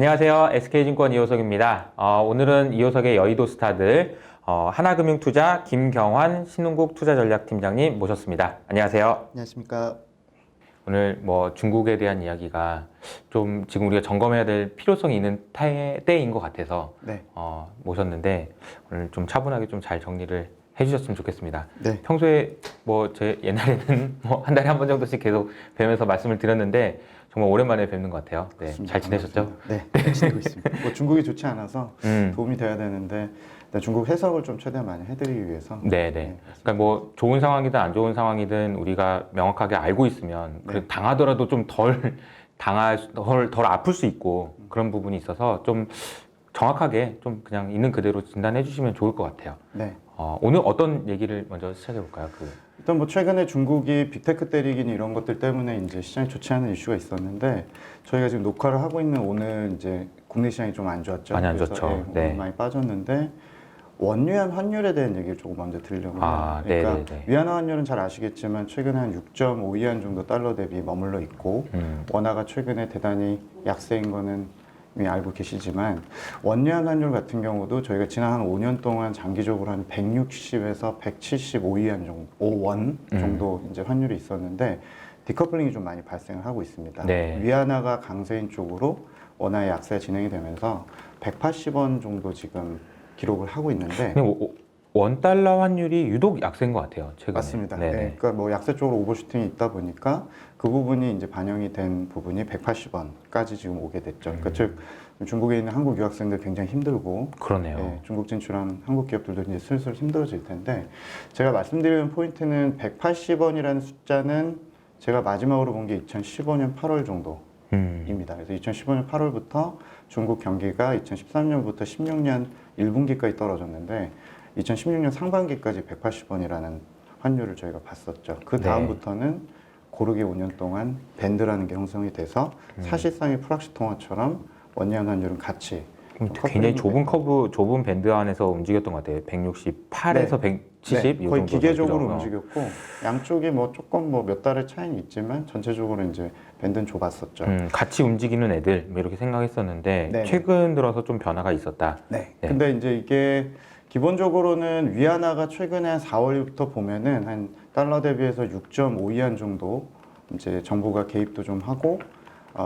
안녕하세요. SK증권 이호석입니다. 오늘은 이호석의 여의도 스타들 하나금융투자 김경환 신흥국 투자전략팀장님 모셨습니다. 안녕하세요. 안녕하십니까. 오늘 중국에 대한 이야기가 좀 지금 우리가 점검해야 될 필요성이 있는 때인 것 같아서 네. 모셨는데 오늘 좀 차분하게 좀 잘 정리를 해주셨으면 좋겠습니다. 네. 평소에 제 옛날에는 한 달에 한 번 정도씩 계속 뵈면서 말씀을 드렸는데 정말 오랜만에 뵙는 것 같아요. 네, 잘 지내셨죠? 네, 잘 지내고 있습니다. 중국이 좋지 않아서 도움이 돼야 되는데 중국 해석을 좀 최대한 많이 해드리기 위해서. 네네. 그러니까 좋은 상황이든 안 좋은 상황이든 우리가 명확하게 알고 있으면 네. 당하더라도 좀 덜 아플 수 있고 그런 부분이 있어서 좀 정확하게 좀 그냥 있는 그대로 진단해 주시면 좋을 것 같아요. 네. 오늘 어떤 얘기를 먼저 시작해 볼까요? 일단 최근에 중국이 빅테크 때리기니 이런 것들 때문에 이제 시장이 좋지 않은 이슈가 있었는데 저희가 지금 녹화를 하고 있는 오늘 이제 국내 시장이 좀 안 좋았죠. 많이 안 좋죠. 네. 많이 빠졌는데 원유한 환율에 대한 얘기를 조금 먼저 드리려고 해요. 그러니까 네네네. 위안화 환율은 잘 아시겠지만 최근에 한 6.5위안 정도 달러 대비 머물러 있고 원화가 최근에 대단히 약세인 거는 이미 알고 계시지만 원유한 환율 같은 경우도 저희가 지난 한 5년 동안 장기적으로 한 160에서 175위안 정도, 5원 정도 이제 환율이 있었는데 디커플링이 좀 많이 발생을 하고 있습니다. 네. 위안화가 강세인 쪽으로 원화의 약세가 진행이 되면서 180원 정도 지금 기록을 하고 있는데 원달러 환율이 유독 약세인 것 같아요. 최근에. 맞습니다. 네. 그러니까 약세 쪽으로 오버슈팅이 있다 보니까 그 부분이 이제 반영이 된 부분이 180원까지 지금 오게 됐죠. 그러니까 즉 중국에 있는 한국 유학생들 굉장히 힘들고 그러네요. 네, 중국 진출한 한국 기업들도 이제 슬슬 힘들어질 텐데 제가 말씀드리는 포인트는 180원이라는 숫자는 제가 마지막으로 본 게 2015년 8월 정도입니다. 그래서 2015년 8월부터 중국 경기가 2013년부터 16년 1분기까지 떨어졌는데 2016년 상반기까지 180원이라는 환율을 저희가 봤었죠. 그 다음부터는 고르게 5년 동안 밴드라는 게 형성이 돼서 사실상의 프락시 통화처럼 원유한 환율은 같이 굉장히 좁은 커브, 좁은 밴드 안에서 움직였던 것 같아요. 168에서 170 거의 기계적으로 움직였고 양쪽이 조금 몇 달의 차이는 있지만 전체적으로 이제 밴드는 좁았었죠. 같이 움직이는 애들 이렇게 생각했었는데 네네. 최근 들어서 좀 변화가 있었다. 네. 근데 이제 이게 기본적으로는 위안화가 최근에 한 4월부터 보면은 한 달러 대비해서 6.5위안 정도 이제 정부가 개입도 좀 하고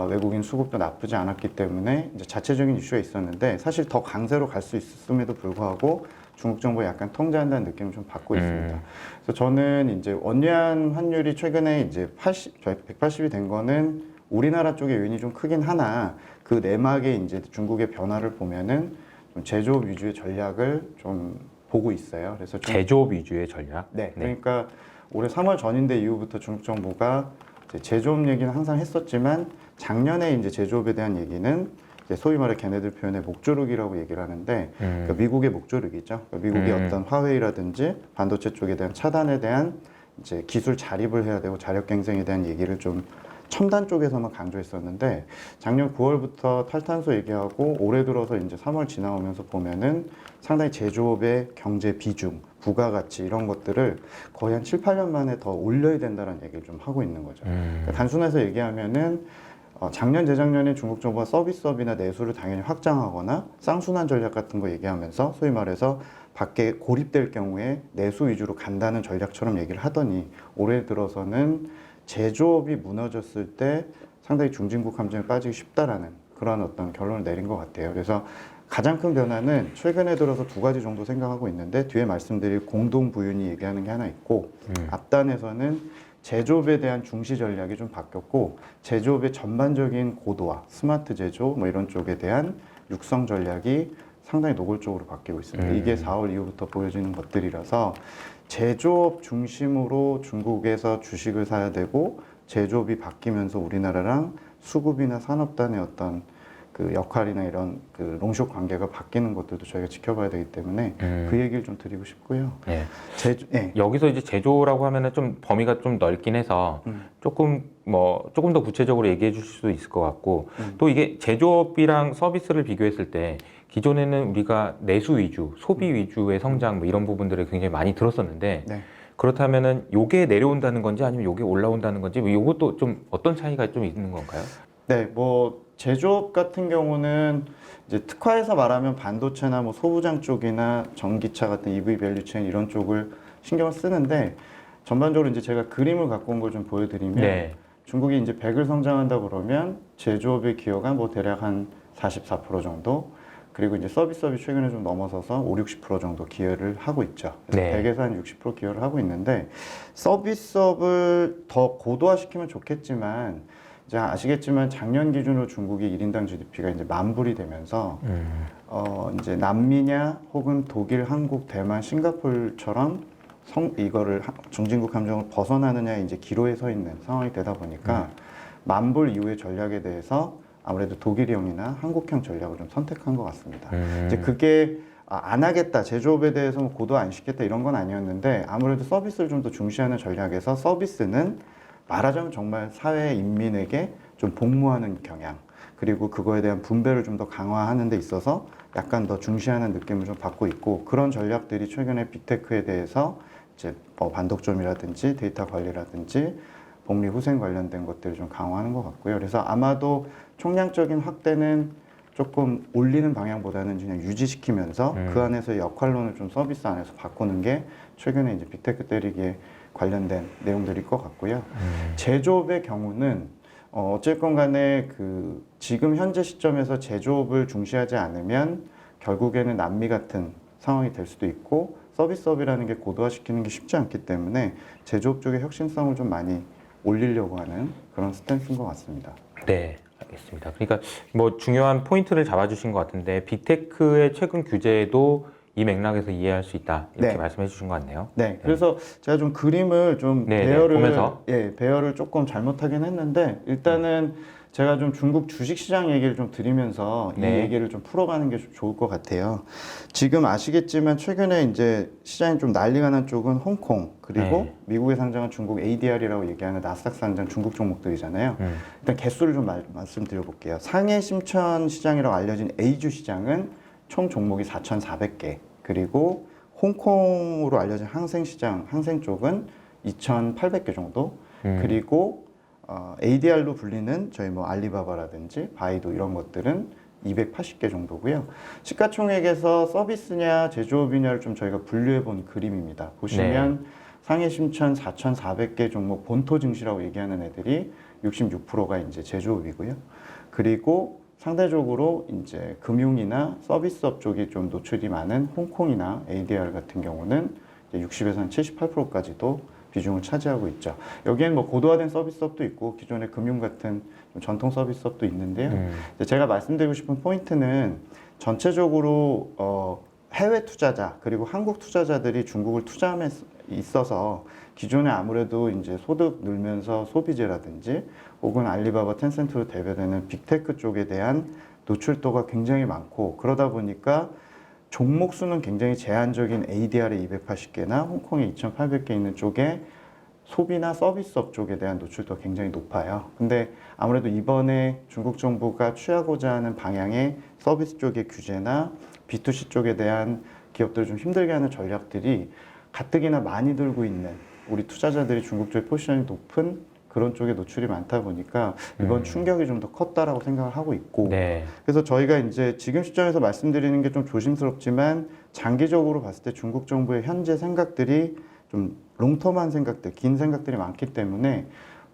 외국인 수급도 나쁘지 않았기 때문에 이제 자체적인 이슈가 있었는데 사실 더 강세로 갈 수 있음에도 불구하고 중국 정부가 약간 통제한다는 느낌을 좀 받고 있습니다. 그래서 저는 이제 원유한 환율이 최근에 이제 180이 된 거는 우리나라 쪽의 요인이 좀 크긴 하나 그 내막에 이제 중국의 변화를 보면은 좀 제조업 위주의 전략을 좀 보고 있어요. 그래서 제조업 위주의 전략. 네. 그러니까 올해 3월 전인대 이후부터 중국 정부가 이제 제조업 얘기는 항상 했었지만 작년에 이제 제조업에 대한 얘기는 이제 소위 말해 걔네들 표현의 목조르기라고 얘기를 하는데 그러니까 미국의 목조르기죠. 그러니까 미국의 어떤 화웨이라든지 반도체 쪽에 대한 차단에 대한 이제 기술 자립을 해야 되고 자력 경쟁에 대한 얘기를 좀 첨단 쪽에서만 강조했었는데 작년 9월부터 탈탄소 얘기하고 올해 들어서 이제 3월 지나오면서 보면은 상당히 제조업의 경제 비중, 부가가치 이런 것들을 거의 한 7, 8년 만에 더 올려야 된다는 얘기를 좀 하고 있는 거죠. 그러니까 단순해서 얘기하면은 작년, 재작년에 중국 정부가 서비스업이나 내수를 당연히 확장하거나 쌍순환 전략 같은 거 얘기하면서 소위 말해서 밖에 고립될 경우에 내수 위주로 간다는 전략처럼 얘기를 하더니 올해 들어서는 제조업이 무너졌을 때 상당히 중진국 함정에 빠지기 쉽다라는 그런 어떤 결론을 내린 것 같아요. 그래서 가장 큰 변화는 최근에 들어서 두 가지 정도 생각하고 있는데 뒤에 말씀드릴 공동 부윤이 얘기하는 게 하나 있고 앞단에서는 제조업에 대한 중시 전략이 좀 바뀌었고 제조업의 전반적인 고도화, 스마트 제조 이런 쪽에 대한 육성 전략이 상당히 노골적으로 바뀌고 있습니다. 이게 4월 이후부터 보여지는 것들이라서 제조업 중심으로 중국에서 주식을 사야 되고 제조업이 바뀌면서 우리나라랑 수급이나 산업단의 어떤 그 역할이나 이런 그 롱숏 관계가 바뀌는 것들도 저희가 지켜봐야 되기 때문에 그 얘기를 좀 드리고 싶고요. 여기서 이제 제조라고 하면은 좀 범위가 좀 넓긴 해서 조금 더 구체적으로 얘기해 주실 수도 있을 것 같고 또 이게 제조업이랑 서비스를 비교했을 때 기존에는 우리가 내수 위주, 소비 위주의 성장 이런 부분들을 굉장히 많이 들었었는데 그렇다면은 요게 내려온다는 건지 아니면 요게 올라온다는 건지 요것도 좀 어떤 차이가 좀 있는 건가요? 네, 뭐 제조업 같은 경우는 이제 특화해서 말하면 반도체나 뭐 소부장 쪽이나 전기차 같은 EV 밸류체인 이런 쪽을 신경을 쓰는데 전반적으로 이제 제가 그림을 갖고 온 걸 좀 보여드리면 네. 중국이 이제 100을 성장한다 그러면 제조업의 기여가 뭐 대략 한 44% 정도 그리고 이제 서비스업이 최근에 좀 넘어서서 5, 60% 정도 기여를 하고 있죠. 그래서 네. 100에서 한 60% 기여를 하고 있는데 서비스업을 더 고도화시키면 좋겠지만 이제 아시겠지만 작년 기준으로 중국이 1인당 GDP가 이제 만 불이 되면서 이제 남미냐 혹은 독일, 한국, 대만, 싱가포르처럼 이거를 중진국 함정을 벗어나느냐에 이제 기로에 서 있는 상황이 되다 보니까 만불 이후의 전략에 대해서 아무래도 독일형이나 한국형 전략을 좀 선택한 것 같습니다. 이제 그게 안 하겠다, 제조업에 대해서 뭐 고도 안 시켰다 이런 건 아니었는데 아무래도 서비스를 좀 더 중시하는 전략에서 서비스는 말하자면 정말 사회 인민에게 좀 복무하는 경향 그리고 그거에 대한 분배를 좀 더 강화하는 데 있어서 약간 더 중시하는 느낌을 좀 받고 있고 그런 전략들이 최근에 빅테크에 대해서 이제 반독점이라든지 데이터 관리라든지 복리 후생 관련된 것들을 좀 강화하는 것 같고요. 그래서 아마도 총량적인 확대는 조금 올리는 방향보다는 그냥 유지시키면서 그 안에서 역할론을 좀 서비스 안에서 바꾸는 게 최근에 이제 빅테크 때리기에 관련된 내용들일 것 같고요. 제조업의 경우는 어쨌건 간에 그 지금 현재 시점에서 제조업을 중시하지 않으면 결국에는 남미 같은 상황이 될 수도 있고 서비스업이라는 게 고도화시키는 게 쉽지 않기 때문에 제조업 쪽의 혁신성을 좀 많이 올리려고 하는 그런 스탠스인 것 같습니다. 네, 알겠습니다. 그러니까 뭐 중요한 포인트를 잡아주신 것 같은데 빅테크의 최근 규제도 이 맥락에서 이해할 수 있다 이렇게 네. 말씀해 주신 것 같네요. 네, 그래서 제가 좀 그림을 좀 네, 배열을 보면서. 배열을 조금 잘못하긴 했는데 일단은 제가 좀 중국 주식시장 얘기를 좀 드리면서 이 네. 얘기를 좀 풀어가는 게 좀 좋을 것 같아요. 지금 아시겠지만 최근에 이제 시장이 좀 난리가 난 쪽은 홍콩 그리고 네. 미국에 상장한 중국 ADR이라고 얘기하는 나스닥 상장 중국 종목들이잖아요. 일단 개수를 좀 말씀드려 볼게요. 상해 심천 시장이라고 알려진 A주 시장은 총 종목이 4,400개. 그리고 홍콩으로 알려진 항생시장, 항생 쪽은 2,800개 정도. 그리고 ADR로 불리는 저희 뭐 알리바바라든지 바이두 이런 것들은 280개 정도고요. 시가총액에서 서비스냐 제조업이냐를 좀 저희가 분류해 본 그림입니다. 보시면 상해 심천 4,400개 종목 본토 증시라고 얘기하는 애들이 66%가 이제 제조업이고요. 그리고 상대적으로 이제 금융이나 서비스업 쪽이 좀 노출이 많은 홍콩이나 ADR 같은 경우는 60에서 한 78%까지도 비중을 차지하고 있죠. 여기에는 뭐 고도화된 서비스업도 있고 기존의 금융 같은 전통 서비스업도 있는데요. 제가 말씀드리고 싶은 포인트는 전체적으로 해외 투자자 그리고 한국 투자자들이 중국을 투자함에 있어서 기존에 아무래도 이제 소득 늘면서 소비재라든지 혹은 알리바바, 텐센트로 대표되는 빅테크 쪽에 대한 노출도가 굉장히 많고 그러다 보니까 종목 수는 굉장히 제한적인 ADR의 280개나 홍콩에 2,800개 있는 쪽에 소비나 서비스업 쪽에 대한 노출도가 굉장히 높아요. 근데 아무래도 이번에 중국 정부가 취하고자 하는 방향의 서비스 쪽의 규제나 B2C 쪽에 대한 기업들을 좀 힘들게 하는 전략들이 가뜩이나 많이 들고 있는 우리 투자자들이 중국 쪽에 포지션이 높은 그런 쪽에 노출이 많다 보니까 이번 충격이 좀 더 컸다라고 생각을 하고 있고 그래서 저희가 이제 지금 시점에서 말씀드리는 게 좀 조심스럽지만 장기적으로 봤을 때 중국 정부의 현재 생각들이 좀 롱텀한 생각들, 긴 생각들이 많기 때문에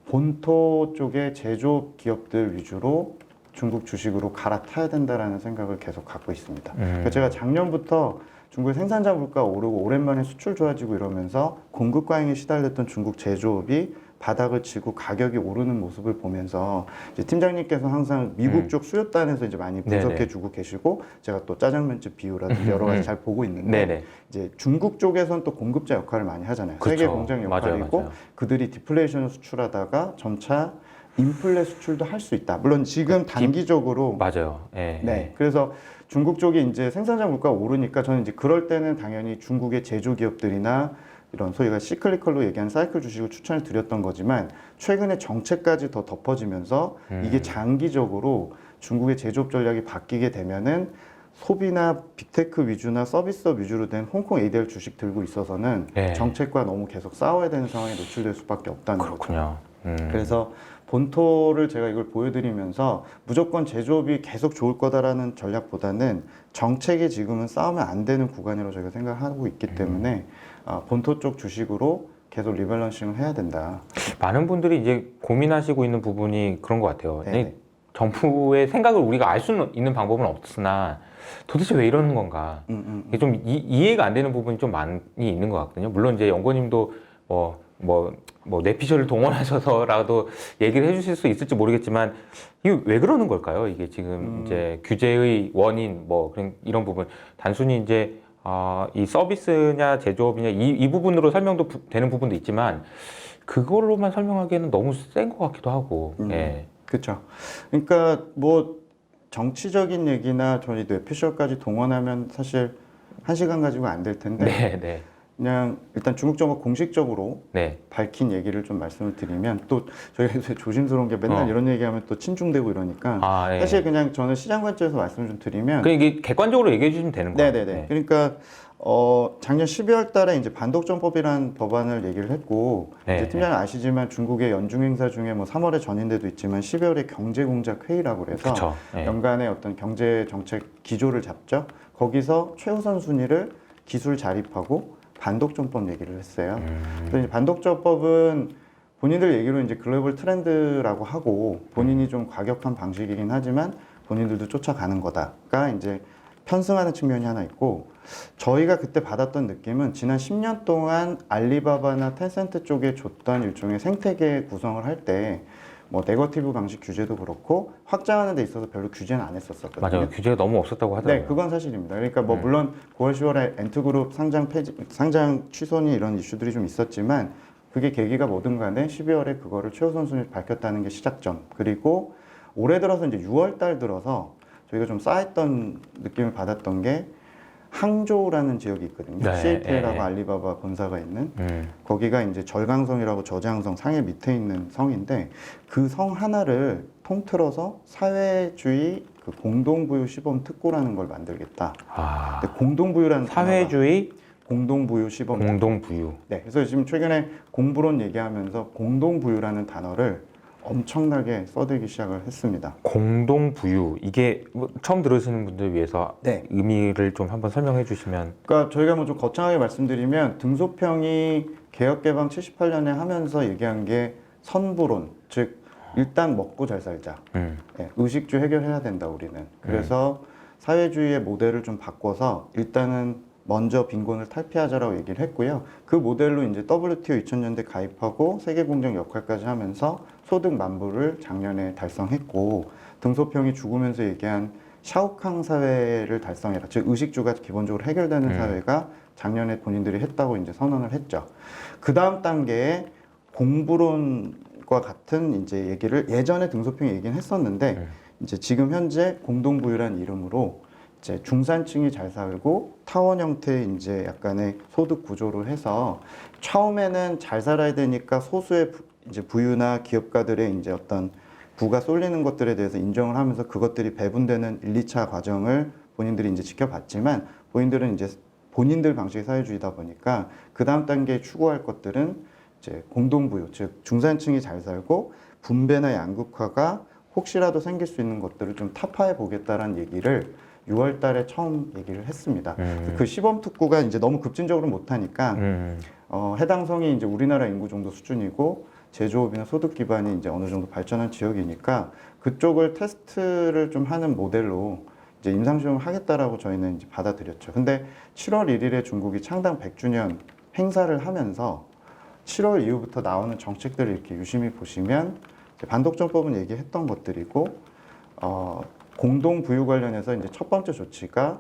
본토 쪽의 제조업 기업들 위주로 중국 주식으로 갈아타야 된다라는 생각을 계속 갖고 있습니다. 그러니까 제가 작년부터 중국의 생산자 물가가 오르고 오랜만에 수출 좋아지고 이러면서 공급 과잉에 시달렸던 중국 제조업이 바닥을 치고 가격이 오르는 모습을 보면서 이제 팀장님께서 항상 미국 쪽 수요단에서 이제 많이 분석해 주고 계시고 제가 또 짜장면집 비유라든지 여러 가지 잘 보고 있는데 이제 중국 쪽에서는 또 공급자 역할을 많이 하잖아요. 그쵸. 세계 공장 역할이고 맞아요. 그들이 디플레이션을 수출하다가 점차 인플레 수출도 할 수 있다. 물론 지금 단기적으로 맞아요. 네. 그래서 중국 쪽이 이제 생산자 물가가 오르니까 저는 이제 그럴 때는 당연히 중국의 제조 기업들이나 이런 소위가 시클리컬로 얘기하는 사이클 주식을 추천을 드렸던 거지만 최근에 정책까지 더 덮어지면서 이게 장기적으로 중국의 제조업 전략이 바뀌게 되면은 소비나 빅테크 위주나 서비스업 위주로 된 홍콩 ADR 주식 들고 있어서는 정책과 너무 계속 싸워야 되는 상황에 노출될 수밖에 없다는 거죠. 그렇군요. 그래서 본토를 제가 이걸 보여드리면서 무조건 제조업이 계속 좋을 거다라는 전략보다는 정책이 지금은 싸우면 안 되는 구간이라고 저희가 생각하고 있기 때문에 본토 쪽 주식으로 계속 리밸런싱을 해야 된다. 많은 분들이 이제 고민하시고 있는 부분이 그런 것 같아요. 네네. 정부의 생각을 우리가 알 수는 있는 방법은 없으나 도대체 왜 이러는 건가? 이게 좀 이해가 안 되는 부분이 좀 많이 있는 것 같거든요. 물론 이제 연구님도 뇌피셜을 동원하셔서라도 얘기를 해주실 수 있을지 모르겠지만 이게 왜 그러는 걸까요? 이게 지금 이제 규제의 원인 그런 이런 부분 단순히 이제 이 서비스냐 제조업이냐 이 부분으로 설명도 되는 부분도 있지만 그걸로만 설명하기에는 너무 센 것 같기도 하고. 예. 그렇죠. 그러니까 뭐 정치적인 얘기나 저희 뇌피셜까지 동원하면 사실 1시간 가지고 안 될 텐데 네. 그냥 일단 중국 정부가 공식적으로 네. 밝힌 얘기를 좀 말씀을 드리면 또 저희가 요새 조심스러운 게 맨날 이런 얘기하면 또 친중되고 이러니까 예. 사실 그냥 저는 시장 관점에서 말씀을 좀 드리면 그냥 이게 객관적으로 얘기해 주시면 되는 거예요. 네네네. 그러니까 작년 12월 달에 이제 반독점법이라는 법안을 얘기를 했고 네. 이제 팀장님 아시지만 중국의 연중 행사 중에 뭐 3월에 전인대도 있지만 12월에 경제공작 회의라고 그래서 그쵸. 예. 연간의 어떤 경제 정책 기조를 잡죠. 거기서 최우선 순위를 기술 자립하고 반독점법 얘기를 했어요. 그래서 이제 반독점법은 본인들 얘기로 이제 글로벌 트렌드라고 하고 본인이 좀 과격한 방식이긴 하지만 본인들도 쫓아가는 거다가 이제 편승하는 측면이 하나 있고 저희가 그때 받았던 느낌은 지난 10년 동안 알리바바나 텐센트 쪽에 줬던 일종의 생태계 구성을 할 때 뭐 네거티브 방식 규제도 그렇고 확장하는 데 있어서 별로 규제는 안 했었거든요. 맞아요. 규제가 너무 없었다고 하더라고요. 네, 그건 사실입니다. 그러니까 뭐 물론 9월, 10월에 엔트그룹 상장 취소니 이런 이슈들이 좀 있었지만 그게 계기가 뭐든 간에 12월에 그거를 최우선 순위를 밝혔다는 게 시작점. 그리고 올해 들어서 이제 6월 달 들어서 저희가 좀 쌓였던 느낌을 받았던 게 항저우라는 지역이 있거든요. 네, CATL하고 네. 알리바바 본사가 있는 거기가 이제 절강성이라고 저장성 상해 밑에 있는 성인데 그 성 하나를 통틀어서 사회주의 그 공동부유 시범 특구라는 걸 만들겠다. 근데 공동부유라는 사회주의 공동부유 시범 공동부유. 네, 그래서 지금 최근에 공부론 얘기하면서 공동부유라는 단어를 엄청나게 써들기 시작을 했습니다. 공동부유 이게 처음 들으시는 분들 위해서 네. 의미를 좀 한번 설명해 주시면. 그러니까 저희가 뭐 좀 거창하게 말씀드리면 등소평이 개혁개방 78년에 하면서 얘기한 게 선부론, 즉 일단 먹고 잘 살자. 네, 의식주 해결해야 된다 우리는. 그래서 사회주의의 모델을 좀 바꿔서 일단은 먼저 빈곤을 탈피하자라고 얘기를 했고요. 그 모델로 이제 WTO 2000년대 가입하고 세계공정 역할까지 하면서 소득 만부를 작년에 달성했고 등소평이 죽으면서 얘기한 샤오캉 사회를 달성해라. 즉 의식주가 기본적으로 해결되는 사회가 작년에 본인들이 했다고 이제 선언을 했죠. 그 다음 단계에 공부론과 같은 이제 얘기를 예전에 등소평이 얘기는 했었는데 이제 지금 현재 공동부유란 이름으로 이제 중산층이 잘 살고 타원 형태의 이제 약간의 소득 구조를 해서 처음에는 잘 살아야 되니까 소수의 이제 부유나 기업가들의 이제 어떤 부가 쏠리는 것들에 대해서 인정을 하면서 그것들이 배분되는 1, 2차 과정을 본인들이 이제 지켜봤지만 본인들은 이제 본인들 방식의 사회주의다 보니까 그 다음 단계에 추구할 것들은 이제 공동부유, 즉 중산층이 잘 살고 분배나 양극화가 혹시라도 생길 수 있는 것들을 좀 타파해 보겠다라는 얘기를 6월 달에 처음 얘기를 했습니다. 그 시범 특구가 이제 너무 급진적으로 못하니까 해당 성이 이제 우리나라 인구 정도 수준이고 제조업이나 소득 기반이 이제 어느 정도 발전한 지역이니까 그쪽을 테스트를 좀 하는 모델로 이제 임상시험을 하겠다라고 저희는 이제 받아들였죠. 근데 7월 1일에 중국이 창당 100주년 행사를 하면서 7월 이후부터 나오는 정책들을 이렇게 유심히 보시면 반독점법은 얘기했던 것들이고 공동부유 관련해서 이제 첫 번째 조치가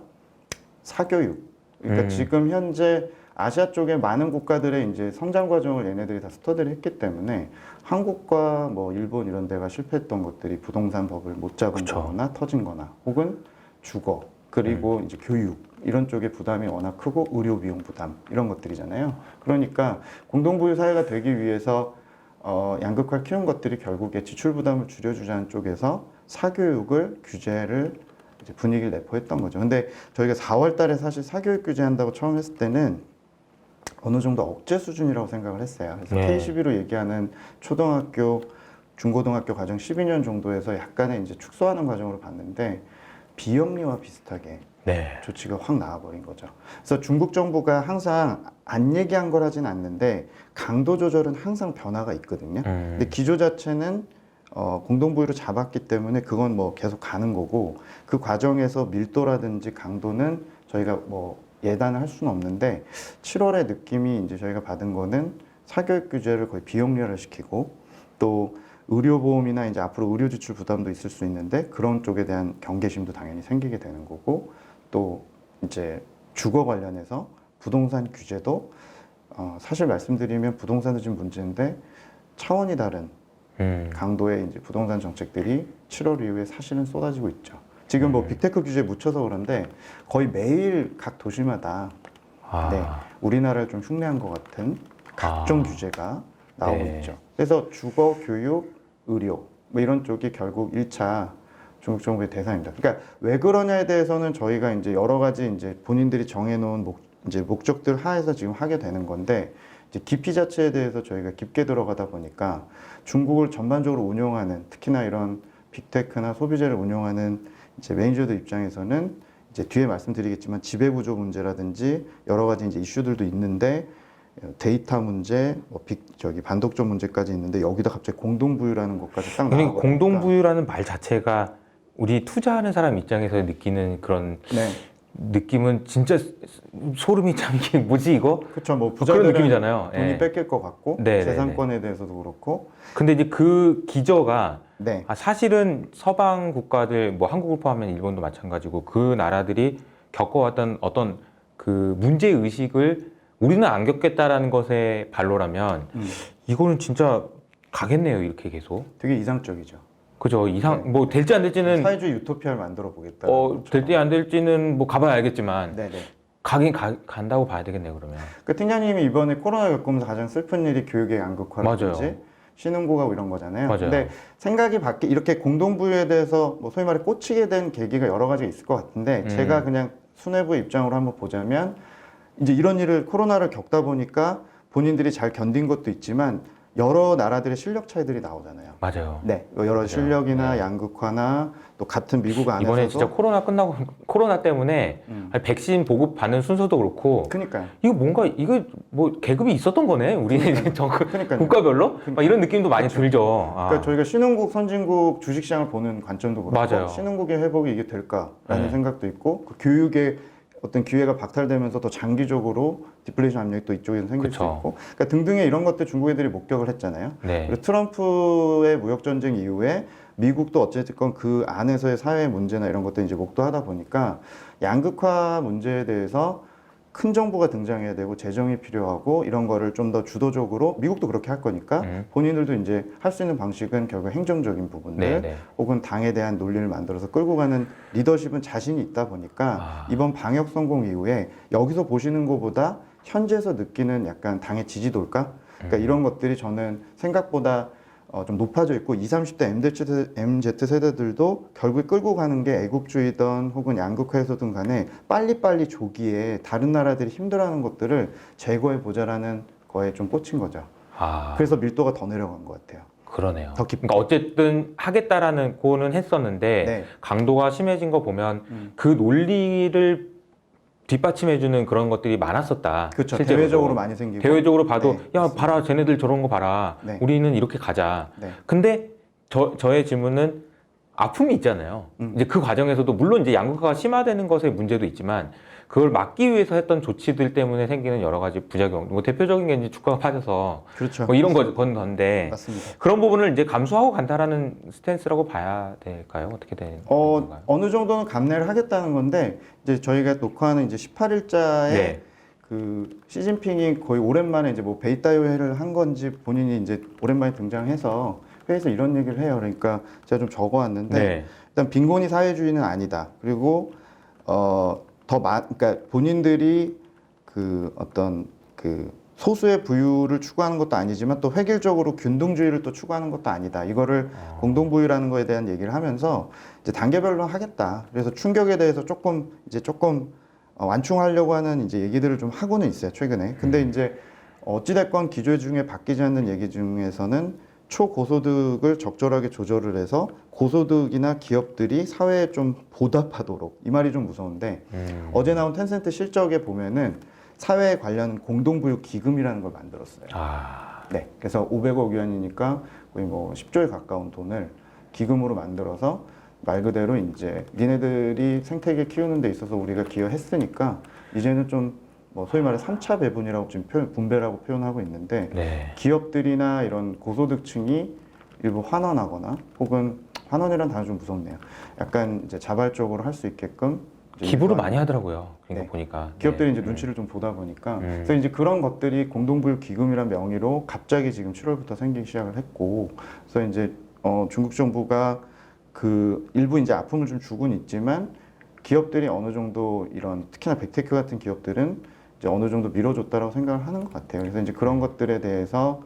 사교육. 그러니까 지금 현재 아시아 쪽에 많은 국가들의 이제 성장 과정을 얘네들이 다 스터디를 했기 때문에 한국과 뭐 일본 이런 데가 실패했던 것들이 부동산 법을 못 잡은 거나 터진 거나 혹은 주거 그리고 이제 교육 이런 쪽의 부담이 워낙 크고 의료 비용 부담 이런 것들이잖아요. 그러니까 공동부유 사회가 되기 위해서 양극화 키운 것들이 결국에 지출 부담을 줄여주자는 쪽에서 사교육을 규제를 이제 분위기를 내포했던 거죠. 근데 저희가 4월 달에 사실 사교육 규제한다고 처음 했을 때는 어느 정도 억제 수준이라고 생각을 했어요. 그래서 네. K12로 얘기하는 초등학교, 중고등학교 과정 12년 정도에서 약간의 이제 축소하는 과정으로 봤는데 비영리와 비슷하게 네. 조치가 확 나와버린 거죠. 그래서 중국 정부가 항상 안 얘기한 걸 하진 않는데 강도 조절은 항상 변화가 있거든요. 근데 기조 자체는 공동부유로 잡았기 때문에 그건 뭐 계속 가는 거고 그 과정에서 밀도라든지 강도는 저희가 뭐 예단을 할 수는 없는데 7월의 느낌이 이제 저희가 받은 거는 사교육 규제를 거의 비영리화를 시키고 또 의료보험이나 이제 앞으로 의료 지출 부담도 있을 수 있는데 그런 쪽에 대한 경계심도 당연히 생기게 되는 거고 또 이제 주거 관련해서 부동산 규제도 사실 말씀드리면 부동산도 지금 문제인데 차원이 다른 강도의 이제 부동산 정책들이 7월 이후에 사실은 쏟아지고 있죠. 지금 뭐 빅테크 규제에 묻혀서 그런데 거의 매일 각 도시마다 네, 우리나라를 좀 흉내한 것 같은 각종 규제가 나오고 네. 있죠. 그래서 주거, 교육, 의료 뭐 이런 쪽이 결국 1차 중국 정부의 대상입니다. 그러니까 왜 그러냐에 대해서는 저희가 이제 여러 가지 이제 본인들이 정해놓은 목적들 하에서 지금 하게 되는 건데 이제 깊이 자체에 대해서 저희가 깊게 들어가다 보니까 중국을 전반적으로 운용하는 특히나 이런 빅테크나 소비재를 운용하는 이제 매니저들 입장에서는 이제 뒤에 말씀드리겠지만 지배구조 문제라든지 여러 가지 이제 이슈들도 있는데 데이터 문제, 반독점 문제까지 있는데 여기다 갑자기 공동부유라는 것까지 딱 그러니까 나와버리니까 공동부유라는 말 자체가 우리 투자하는 사람 입장에서 느끼는 그런 네, 느낌은 진짜 소름이 참 이게 뭐지 이거? 그렇죠. 뭐 그런 부자들은 느낌이잖아요. 돈이 예. 뺏길 것 같고 네, 재산권에 대해서도 그렇고 근데 이제 그 기저가 네, 사실은 서방 국가들 뭐 한국을 포함한 일본도 마찬가지고 그 나라들이 겪어왔던 어떤 그 문제 의식을 우리는 안 겪겠다라는 것의 발로라면 이거는 진짜 가겠네요 이렇게 계속. 되게 이상적이죠. 그죠. 네. 뭐 될지 안 될지는 사회주의 유토피아를 만들어 보겠다. 될지 안 될지는 뭐 가봐야 알겠지만 네네. 간다고 봐야 되겠네요 그러면. 그 팀장님이 이번에 코로나 겪으면서 가장 슬픈 일이 교육의 양극화라든지 맞아요. 신흥고가 이런 거잖아요. 맞아요. 근데 생각이 이렇게 공동부유에 대해서 뭐 소위 말해 꽂히게 된 계기가 여러 가지가 있을 것 같은데 제가 그냥 수뇌부의 입장으로 한번 보자면 이제 이런 일을 코로나를 겪다 보니까 본인들이 잘 견딘 것도 있지만 여러 나라들의 실력 차이들이 나오잖아요. 맞아요. 네, 여러 실력이나 양극화나 또 같은 미국 안에서도 이번에 진짜 코로나 끝나고 코로나 때문에 백신 보급 받는 순서도 그렇고 그러니까요. 이거 뭐 계급이 있었던 거네 우리 그러니까요. 국가별로 막 이런 느낌도 많이 들죠. 그러니까 저희가 신흥국, 선진국 주식시장을 보는 관점도 그렇고 맞아요. 신흥국의 회복이 이게 될까라는 생각도 있고 그 교육의 어떤 기회가 박탈되면서 더 장기적으로 디플레이션 압력이 또 이쪽에서 생길 수 있고 그러니까 등등의 이런 것들 중국 애들이 목격을 했잖아요. 네. 그리고 트럼프의 무역 전쟁 이후에 미국도 어쨌든 그 안에서의 사회 문제나 이런 것들 이제 목도하다 보니까 양극화 문제에 대해서 큰 정부가 등장해야 되고 재정이 필요하고 이런 거를 좀 더 주도적으로 미국도 그렇게 할 거니까 본인들도 이제 할 수 있는 방식은 결국 행정적인 부분들 혹은 당에 대한 논리를 만들어서 끌고 가는 리더십은 자신이 있다 보니까 이번 방역 성공 이후에 여기서 보시는 것보다 현지에서 느끼는 약간 당의 지지도일까? 그러니까 이런 것들이 저는 생각보다 좀 높아져 있고 20, 30대 MZ 세대들도 결국에 끌고 가는 게 애국주의든 혹은 양극화에서든 간에 빨리빨리 조기에 다른 나라들이 힘들어하는 것들을 제거해 보자라는 거에 좀 꽂힌 거죠. 그래서 밀도가 더 내려간 것 같아요. 그러네요. 더 깊게. 그러니까 어쨌든 하겠다라는 고는 했었는데 네. 강도가 심해진 거 보면 그 논리를 뒷받침해주는 그런 것들이 많았었다. 그렇죠. 실제로도. 대외적으로 많이 생기고. 대외적으로 봐도 네, 야 맞습니다. 봐라 쟤네들 저런 거 봐라. 네. 우리는 이렇게 가자. 네. 근데 저의 질문은 아픔이 있잖아요. 이제 그 과정에서도 물론 이제 양극화가 심화되는 것의 문제도 있지만 그걸 막기 위해서 했던 조치들 때문에 생기는 여러 가지 부작용. 뭐 대표적인 게 이제 주가가 빠져서 그렇죠. 뭐 이런 건데 맞습니다. 그런 부분을 이제 감수하고 간다라는 스탠스라고 봐야 될까요? 어떻게 되는 건가요? 어느 정도는 감내를 하겠다는 건데 이제 저희가 녹화하는 이제 18일자에 네. 그 시진핑이 거의 오랜만에 이제 뭐 베이타이오 회를 한 건지 본인이 이제 오랜만에 등장해서 회에서 이런 얘기를 해요. 그러니까 제가 좀 적어왔는데 네. 일단 빈곤이 사회주의는 아니다. 그리고 그러니까 본인들이 그 어떤 그 소수의 부유를 추구하는 것도 아니지만 또 획일적으로 균등주의를 또 추구하는 것도 아니다. 이거를 공동부유라는 거에 대한 얘기를 하면서 이제 단계별로 하겠다. 그래서 충격에 대해서 조금 완충하려고 하는 이제 얘기들을 좀 하고는 있어요, 최근에. 근데 이제 어찌됐건 기조 중에 바뀌지 않는 얘기 중에서는 초고소득을 적절하게 조절을 해서 고소득이나 기업들이 사회에 좀 보답하도록, 이 말이 좀 무서운데 어제 나온 텐센트 실적에 보면은 사회 관련 공동부유 기금이라는 걸 만들었어요. 네, 그래서 500억 위안이니까 거의 뭐 10조에 가까운 돈을 기금으로 만들어서 말 그대로 이제 니네들이 생태계 키우는 데 있어서 우리가 기여했으니까 이제는 좀 뭐 소위 말해 3차 배분이라고 지금 분배라고 표현하고 있는데 네. 기업들이나 이런 고소득층이 일부 환원하거나 혹은 환원이란 단어 좀 무섭네요. 약간 이제 자발적으로 할 수 있게끔 이제 기부를 일반 많이 하더라고요. 그러니까 네. 보니까 기업들이 네. 이제 눈치를 좀 보다 보니까 그래서 이제 그런 것들이 공동부유 기금이란 명의로 갑자기 지금 7월부터 생기기 시작을 했고 그래서 이제 중국 정부가 그 일부 이제 아픔을 좀 주고는 있지만 기업들이 어느 정도 이런 특히나 빅테크 같은 기업들은 이제 어느 정도 밀어줬다라고 생각을 하는 것 같아요. 그래서 이제 그런 것들에 대해서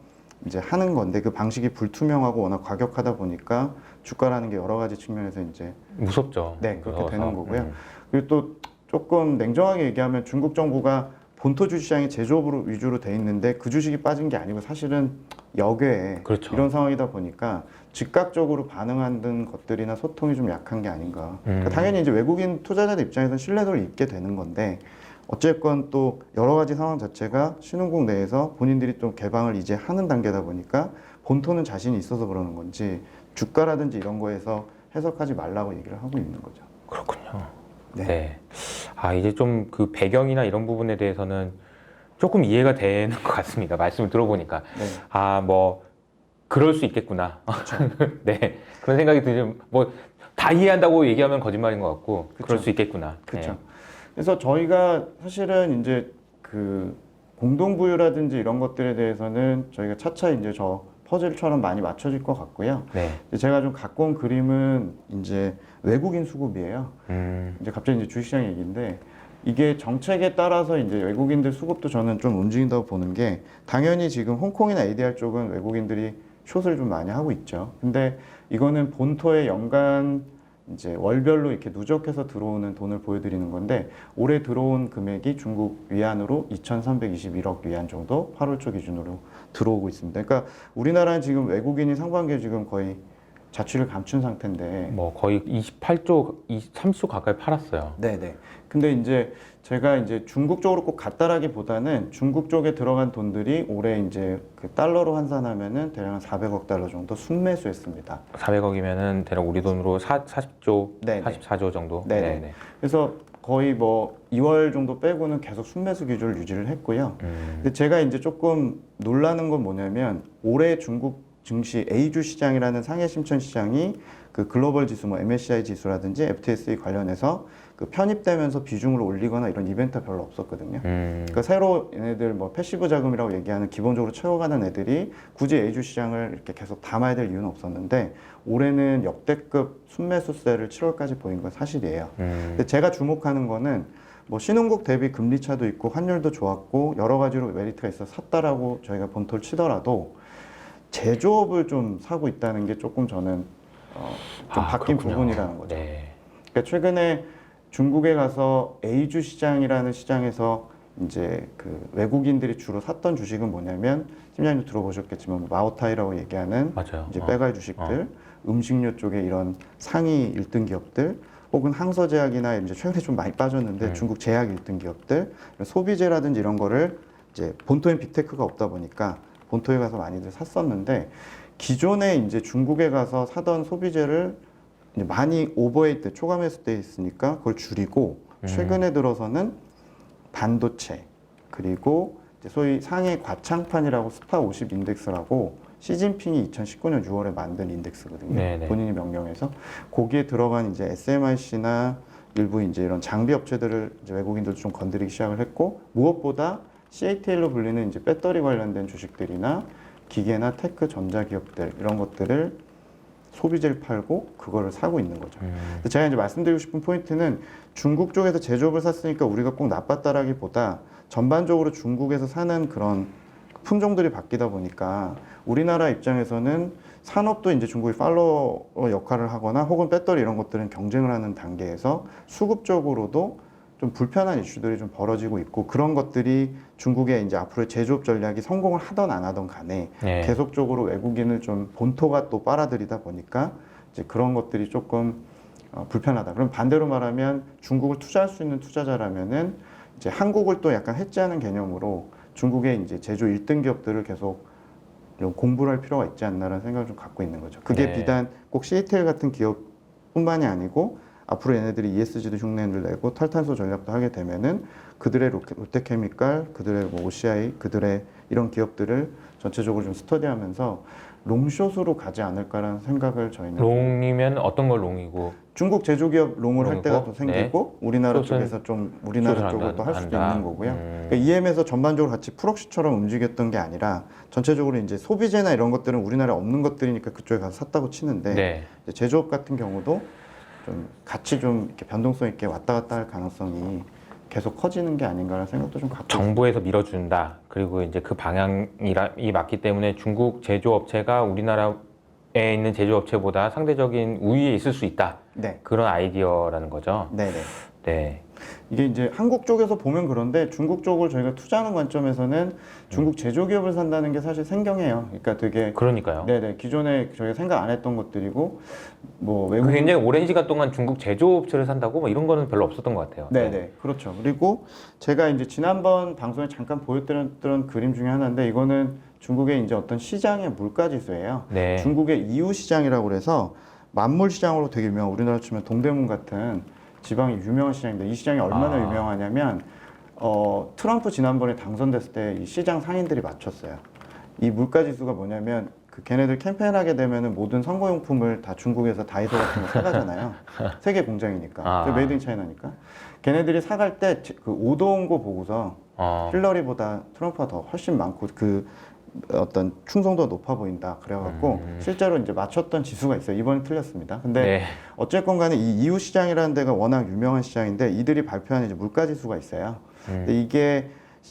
이제 하는 건데 그 방식이 불투명하고 워낙 과격하다 보니까 주가라는 게 여러 가지 측면에서 이제 무섭죠. 네 그렇게 무서워서. 되는 거고요. 그리고 또 조금 냉정하게 얘기하면 중국 정부가 본토 주시장이 제조업으로 위주로 돼 있는데 그 주식이 빠진 게 아니고 사실은 역외에 그렇죠. 이런 상황이다 보니까 즉각적으로 반응하는 것들이나 소통이 좀 약한 게 아닌가. 그러니까 당연히 이제 외국인 투자자들 입장에서는 신뢰도를 잊게 되는 건데 어쨌건 또 여러 가지 상황 자체가 신흥국 내에서 본인들이 좀 개방을 이제 하는 단계다 보니까 본토는 자신이 있어서 그러는 건지 주가라든지 이런 거에서 해석하지 말라고 얘기를 하고 있는 거죠. 그렇군요. 네. 네. 이제 좀 그 배경이나 이런 부분에 대해서는 조금 이해가 되는 것 같습니다. 말씀을 들어보니까. 네. 뭐, 그럴 수 있겠구나. 네. 그런 생각이 들죠. 뭐, 다 이해한다고 얘기하면 거짓말인 것 같고, 그럴 수 있겠구나. 그렇죠. 네. 그래서 저희가 사실은 이제 그 공동부유라든지 이런 것들에 대해서는 저희가 차차 이제 저 퍼즐처럼 많이 맞춰질 것 같고요. 네. 제가 좀 갖고 온 그림은 이제 외국인 수급이에요. 이제 갑자기 이제 주식시장 얘기인데 이게 정책에 따라서 이제 외국인들 수급도 저는 좀 움직인다고 보는 게 당연히 지금 홍콩이나 ADR 쪽은 외국인들이 숏을 좀 많이 하고 있죠. 근데 이거는 본토의 연간 이제 월별로 이렇게 누적해서 들어오는 돈을 보여드리는 건데 올해 들어온 금액이 중국 위안으로 2,321억 위안 정도 8월 초 기준으로 들어오고 있습니다. 그러니까 우리나라는 지금 외국인이 상반기에 지금 거의 자취를 감춘 상태인데 뭐, 거의 28조, 30조 가까이 팔았어요. 네네. 근데 이제 제가 이제 중국 쪽으로 꼭 갔다라기보다는 중국 쪽에 들어간 돈들이 올해 이제 그 달러로 환산하면은 대략 한 400억 달러 정도 순매수했습니다. 400억이면은 대략 우리 돈으로 40조, 네네. 44조 정도. 네네. 그래서 거의 뭐 2월 정도 빼고는 계속 순매수 기조를 유지를 했고요. 근데 제가 이제 조금 놀라는 건 뭐냐면 올해 중국 증시 A주 시장이라는 상해 심천 시장이 그 글로벌 지수 뭐 MSCI 지수라든지 FTSE 관련해서 그 편입되면서 비중을 올리거나 이런 이벤트가 별로 없었거든요. 그러니까 새로 얘네들 뭐 패시브 자금이라고 얘기하는 기본적으로 채워가는 애들이 굳이 A주 시장을 이렇게 계속 담아야 될 이유는 없었는데 올해는 역대급 순매수세를 7월까지 보인 건 사실이에요. 근데 제가 주목하는 거는 뭐 신흥국 대비 금리 차도 있고 환율도 좋았고 여러 가지로 메리트가 있어 샀다라고 저희가 본토를 치더라도 제조업을 좀 사고 있다는 게 조금 저는 좀 바뀐 그렇군요. 부분이라는 거죠. 네. 그러니까 최근에 중국에 가서 A주 시장이라는 시장에서 이제 그 외국인들이 주로 샀던 주식은 뭐냐면 팀장님도 들어보셨겠지만 뭐 마오타이라고 얘기하는 맞아요. 이제 빼갈 주식들, 음식료 쪽에 이런 상위 1등 기업들, 혹은 항서제약이나 이제 최근에 좀 많이 빠졌는데 중국 제약 1등 기업들, 소비재라든지 이런 거를 이제 본토엔 빅테크가 없다 보니까 본토에 가서 많이들 샀었는데 기존에 이제 중국에 가서 사던 소비재를 이제 많이 오버웨이트 초과 매수돼 있으니까 그걸 줄이고 최근에 들어서는 반도체 그리고 이제 소위 상해 과창판이라고 스파 50 인덱스라고 시진핑이 2019년 6월에 만든 인덱스거든요. 네네. 본인이 명령해서 거기에 들어간 이제 SMIC나 일부 이제 이런 장비 업체들을 이제 외국인들도 좀 건드리기 시작을 했고 무엇보다 CATL로 불리는 이제 배터리 관련된 주식들이나 기계나 테크 전자 기업들 이런 것들을 소비재를 팔고 그거를 사고 있는 거죠. 근데 제가 이제 말씀드리고 싶은 포인트는 중국 쪽에서 제조업을 샀으니까 우리가 꼭 나빴다라기보다 전반적으로 중국에서 사는 그런 품종들이 바뀌다 보니까 우리나라 입장에서는 산업도 이제 중국이 팔로워 역할을 하거나 혹은 배터리 이런 것들은 경쟁을 하는 단계에서 수급적으로도 좀 불편한 이슈들이 좀 벌어지고 있고 그런 것들이 중국의 이제 앞으로의 제조업 전략이 성공을 하던 안 하던 간에 네. 계속적으로 외국인을 좀 본토가 또 빨아들이다 보니까 이제 그런 것들이 조금 불편하다. 그럼 반대로 말하면 중국을 투자할 수 있는 투자자라면은 이제 한국을 또 약간 해지하는 개념으로 중국의 이제 제조 1등 기업들을 계속 좀 공부를 할 필요가 있지 않나라는 생각을 좀 갖고 있는 거죠. 그게 네. 비단 꼭 CATL 같은 기업뿐만이 아니고 앞으로 얘네들이 ESG도 흉내를 내고 탈탄소 전략도 하게 되면은 그들의 롯데케미칼, 그들의 뭐 OCI, 그들의 이런 기업들을 전체적으로 좀 스터디하면서 롱숏으로 가지 않을까라는 생각을 저희는 롱이면 어떤 걸 롱이고? 중국 제조기업 롱을 할 때가 롱이고? 또 생기고 우리나라 숏은- 쪽에서 좀 우리나라 숏을 쪽을 또 할 수도 한다. 있는 거고요. 그러니까 EM에서 전반적으로 같이 프록시처럼 움직였던 게 아니라 전체적으로 이제 소비재나 이런 것들은 우리나라에 없는 것들이니까 그쪽에 가서 샀다고 치는데 네. 이제 제조업 같은 경우도 좀 같이 좀 이렇게 변동성 있게 왔다 갔다 할 가능성이 계속 커지는 게 아닌가라는 생각도 좀 갖고 있습니다. 정부에서 밀어준다. 그리고 이제 그 방향이 맞기 때문에 중국 제조업체가 우리나라에 있는 제조업체보다 상대적인 우위에 있을 수 있다. 네, 그런 아이디어라는 거죠. 네, 네. 네. 이게 이제 한국 쪽에서 보면 그런데 중국 쪽을 저희가 투자하는 관점에서는 중국 제조기업을 산다는 게 사실 생경해요. 그러니까 되게 그러니까요. 네네 기존에 저희가 생각 안 했던 것들이고 뭐 그 외국 굉장히 오랜 시간 동안 중국 제조업체를 산다고 뭐 이런 거는 별로 없었던 것 같아요. 네네 그렇죠. 그리고 제가 이제 지난번 방송에 잠깐 보여드렸던 그림 중에 하나인데 이거는 중국의 이제 어떤 시장의 물가지수예요. 네. 중국의 이유 시장이라고 그래서 만물 시장으로 되게 유명한 우리나라 치면 동대문 같은 지방이 유명한 시장인데 이 시장이 얼마나 유명하냐면 트럼프 지난번에 당선됐을 때 이 시장 상인들이 맞췄어요. 이 물가지수가 뭐냐면 그 걔네들 캠페인하게 되면은 모든 선거용품을 다 중국에서 다이소 같은 거 사가잖아요. 세계 공장이니까. 메이드 인 차이나니까. 걔네들이 사갈 때 그 오도온 거 보고서 힐러리보다 트럼프가 더 훨씬 많고 그 어떤 충성도가 높아 보인다. 그래갖고 실제로 이제 맞췄던 지수가 있어요. 이번에 틀렸습니다. 근데 네. 어쨌건 간에 이 이유 시장이라는 데가 워낙 유명한 시장인데 이들이 발표하는 이제 물가 지수가 있어요. 근데 이게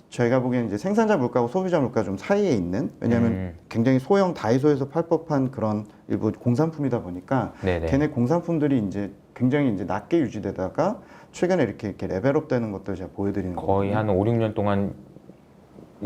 저희가 보기에는 이제 생산자 물가하고 소비자 물가 좀 사이에 있는 왜냐하면 굉장히 소형 다이소에서 팔 법한 그런 일부 공산품이다 보니까 네네. 걔네 공산품들이 이제 굉장히 이제 낮게 유지되다가 최근에 이렇게 레벨업 되는 것들을 제가 보여드리는 거의 거거든요. 한 5, 6년 동안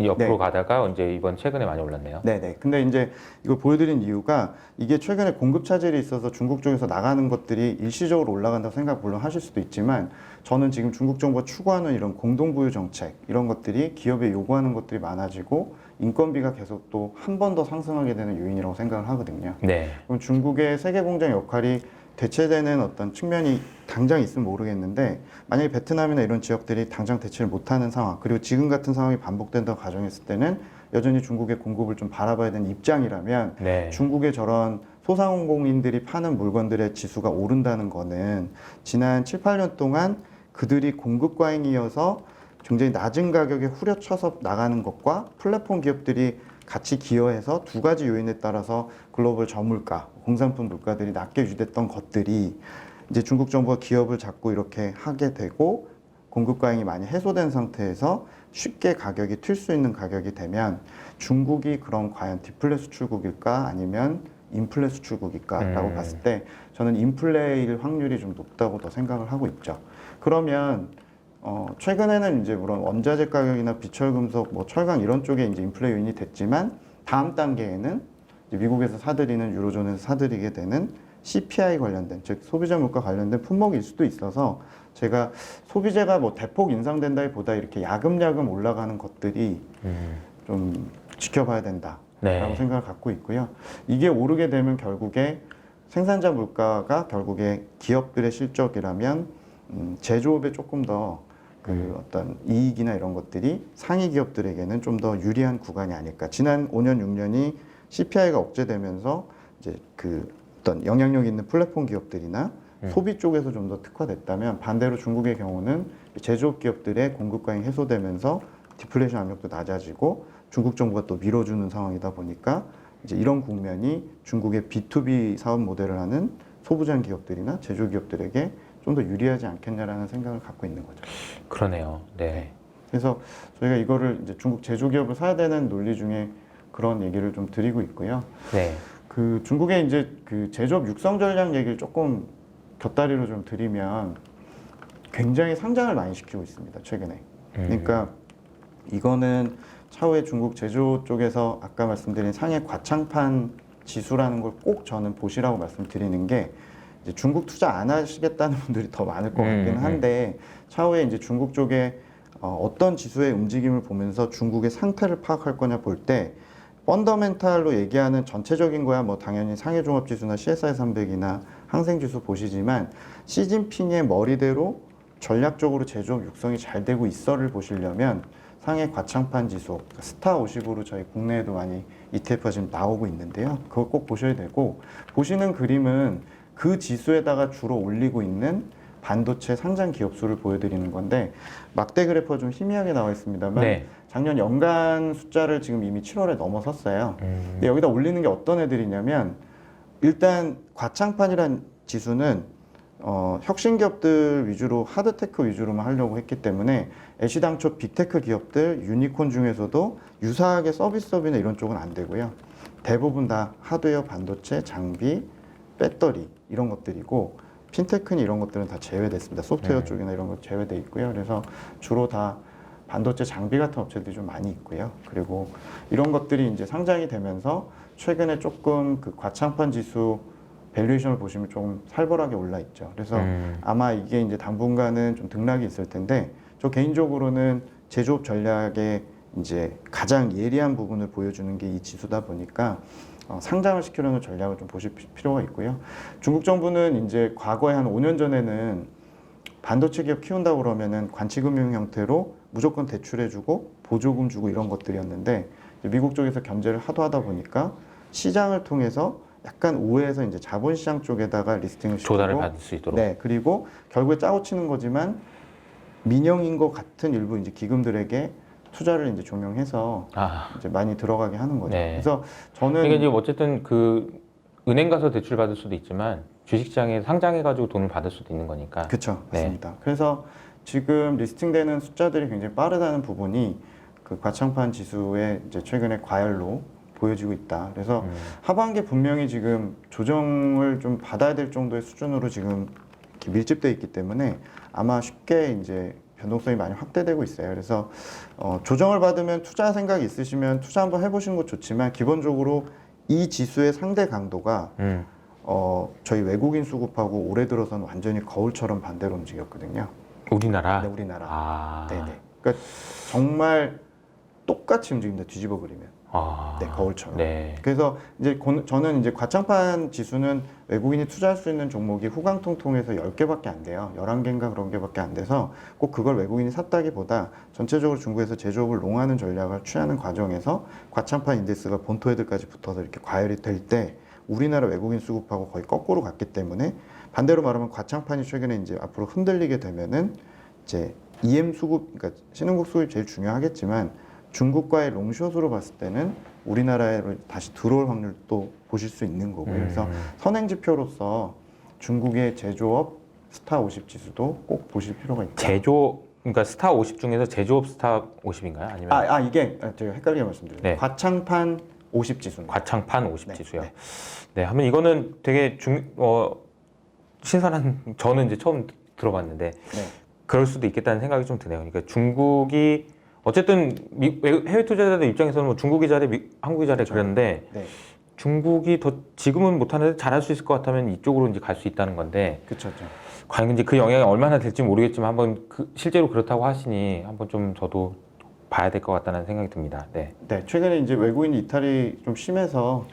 옆으로 네. 가다가 이제 이번 최근에 많이 올랐네요. 네네. 근데 이제 이걸 보여드린 이유가 이게 최근에 공급 차질이 있어서 중국 쪽에서 나가는 것들이 일시적으로 올라간다고 생각 물론 하실 수도 있지만 저는 지금 중국 정부가 추구하는 이런 공동부유 정책 이런 것들이 기업에 요구하는 것들이 많아지고 인건비가 계속 또 한 번 더 상승하게 되는 요인이라고 생각을 하거든요. 네. 그럼 중국의 세계 공장 역할이 대체되는 어떤 측면이 당장 있으면 모르겠는데 만약에 베트남이나 이런 지역들이 당장 대체를 못하는 상황 그리고 지금 같은 상황이 반복된다고 가정했을 때는 여전히 중국의 공급을 좀 바라봐야 되는 입장이라면 네. 중국의 저런 소상공인들이 파는 물건들의 지수가 오른다는 거는 지난 7, 8년 동안 그들이 공급 과잉이어서 굉장히 낮은 가격에 후려쳐서 나가는 것과 플랫폼 기업들이 같이 기여해서 두 가지 요인에 따라서 글로벌 저물가, 공산품 물가들이 낮게 유지됐던 것들이 이제 중국 정부가 기업을 자꾸 이렇게 하게 되고 공급 과잉이 많이 해소된 상태에서 쉽게 가격이 튈 수 있는 가격이 되면 중국이 그럼 과연 디플레 수출국일까 아니면 인플레 수출국일까라고 봤을 때 저는 인플레일 확률이 좀 높다고 더 생각을 하고 있죠. 그러면 최근에는 이제 물론 원자재 가격이나 비철금속, 뭐 철강 이런 쪽에 이제 인플레 요인이 됐지만 다음 단계에는 이제 미국에서 사들이는 유로존에서 사들이게 되는 CPI 관련된 즉 소비자 물가 관련된 품목일 수도 있어서 제가 소비재가 뭐 대폭 인상된다기보다 이렇게 야금야금 올라가는 것들이 좀 지켜봐야 된다라고 네. 생각을 갖고 있고요. 이게 오르게 되면 결국에 생산자 물가가 결국에 기업들의 실적이라면 제조업에 조금 더 그 어떤 이익이나 이런 것들이 상위 기업들에게는 좀 더 유리한 구간이 아닐까. 지난 5년, 6년이 CPI가 억제되면서 이제 그 어떤 영향력 있는 플랫폼 기업들이나 소비 쪽에서 좀 더 특화됐다면 반대로 중국의 경우는 제조업 기업들의 공급 과잉 해소되면서 디플레이션 압력도 낮아지고 중국 정부가 또 밀어주는 상황이다 보니까 이제 이런 국면이 중국의 B2B 사업 모델을 하는 소부장 기업들이나 제조 기업들에게 좀 더 유리하지 않겠냐라는 생각을 갖고 있는 거죠. 그러네요. 네. 그래서 저희가 이거를 이제 중국 제조 기업을 사야 되는 논리 중에 그런 얘기를 좀 드리고 있고요. 네. 그 중국의 이제 그 제조업 육성 전략 얘기를 조금 곁다리로 좀 드리면 굉장히 상장을 많이 시키고 있습니다. 최근에. 그러니까 이거는 차후에 중국 제조 쪽에서 아까 말씀드린 상해 과창판 지수라는 걸 꼭 저는 보시라고 말씀드리는 게 이제 중국 투자 안 하시겠다는 분들이 더 많을 것 같기는 한데 차후에 이제 중국 쪽에 어떤 지수의 움직임을 보면서 중국의 상태를 파악할 거냐 볼 때 펀더멘탈로 얘기하는 전체적인 거야 뭐 당연히 상해종합지수나 CSI 300이나 항생지수 보시지만 시진핑의 머리대로 전략적으로 제조업 육성이 잘 되고 있어를 보시려면 상해 과창판 지수, 그러니까 스타 50으로 저희 국내에도 많이 ETF가 지금 나오고 있는데요. 그거 꼭 보셔야 되고 보시는 그림은 그 지수에다가 주로 올리고 있는 반도체 상장 기업 수를 보여드리는 건데 막대 그래프가 좀 희미하게 나와 있습니다만 네. 작년 연간 숫자를 지금 이미 7월에 넘어섰어요. 근데 여기다 올리는 게 어떤 애들이냐면 일단 과창판이란 지수는 혁신 기업들 위주로 하드테크 위주로만 하려고 했기 때문에 애시당초 빅테크 기업들 유니콘 중에서도 유사하게 서비스업이나 이런 쪽은 안 되고요. 대부분 다 하드웨어, 반도체, 장비, 배터리 이런 것들이고 핀테크니 이런 것들은 다 제외됐습니다. 소프트웨어 쪽이나 이런 거 제외돼 있고요. 그래서 주로 다 반도체 장비 같은 업체들이 좀 많이 있고요. 그리고 이런 것들이 이제 상장이 되면서 최근에 조금 그 과창판 지수 밸류에이션을 보시면 좀 살벌하게 올라 있죠. 그래서 아마 이게 이제 당분간은 좀 등락이 있을 텐데 저 개인적으로는 제조업 전략의 이제 가장 예리한 부분을 보여주는 게 이 지수다 보니까 상장을 시키려는 전략을 좀 보실 필요가 있고요. 중국 정부는 이제 과거에 한 5년 전에는 반도체 기업 키운다고 그러면은 관치금융 형태로 무조건 대출해주고 보조금 주고 이런 것들이었는데 미국 쪽에서 견제를 하도 하다 보니까 시장을 통해서 약간 우회해서 이제 자본시장 쪽에다가 리스팅을 시키고 조달을 받을 수 있도록. 네, 그리고 결국에 짜고 치는 거지만 민영인 것 같은 일부 이제 기금들에게 투자를 이제 조명해서 이제 많이 들어가게 하는 거죠. 네. 그래서 저는 이게 지금 어쨌든 그 은행 가서 대출 받을 수도 있지만 주식시장에 상장해가지고 돈을 받을 수도 있는 거니까. 그렇죠, 네. 맞습니다. 그래서 지금 리스팅되는 숫자들이 굉장히 빠르다는 부분이 그 과창판 지수의 이제 최근에 과열로 보여지고 있다. 그래서 하반기 분명히 지금 조정을 좀 받아야 될 정도의 수준으로 지금 이렇게 밀집돼 있기 때문에 아마 쉽게 이제 변동성이 많이 확대되고 있어요. 그래서 조정을 받으면 투자 생각이 있으시면 투자 한번 해보시는 것도 좋지만 기본적으로 이 지수의 상대 강도가 저희 외국인 수급하고 올해 들어서는 완전히 거울처럼 반대로 움직였거든요. 우리나라? 네, 우리나라. 아. 네네. 그러니까 정말 똑같이 움직입니다. 뒤집어 그리면. 아. 네, 거울처럼. 네. 그래서 이제 저는 이제 과창판 지수는 외국인이 투자할 수 있는 종목이 후광통통해서 10개밖에 안 돼요. 11개인가 그런 개밖에 안 돼서 꼭 그걸 외국인이 샀다기보다 전체적으로 중국에서 제조업을 롱하는 전략을 취하는 과정에서 과창판 인덱스가 본토 애들까지 붙어서 이렇게 과열이 될 때 우리나라 외국인 수급하고 거의 거꾸로 갔기 때문에 반대로 말하면 과창판이 최근에 이제 앞으로 흔들리게 되면은 이제 EM 수급, 그러니까 신흥국 수급이 제일 중요하겠지만 중국과의 롱숏으로 봤을 때는 우리나라로 다시 들어올 확률도 보실 수 있는 거고요. 그래서 선행지표로서 중국의 제조업 스타 50 지수도 꼭 보실 필요가 있다. 그러니까 스타 50 중에서 제조업 스타 50인가요? 아니면 이게 제가 헷갈리게 말씀드렸네요. 네. 과창판 50 지수입니다. 과창판 50 네, 지수요? 네. 네, 하면 이거는 되게 신선한, 저는 이제 처음 들어봤는데 네. 그럴 수도 있겠다는 생각이 좀 드네요. 그러니까 중국이 어쨌든 해외 투자자들 입장에서는 뭐 중국이 잘해, 한국이 잘해 그렇죠. 그랬는데 네. 중국이 더 지금은 못하는데 잘할 수 있을 것 같다면 이쪽으로 이제 갈 수 있다는 건데 그렇죠. 과연 이제 그 영향이 얼마나 될지 모르겠지만 한번 실제로 그렇다고 하시니 한번 좀 저도 봐야 될 것 같다는 생각이 듭니다. 네. 네, 최근에 이제 외국인 이탈이 좀 심해서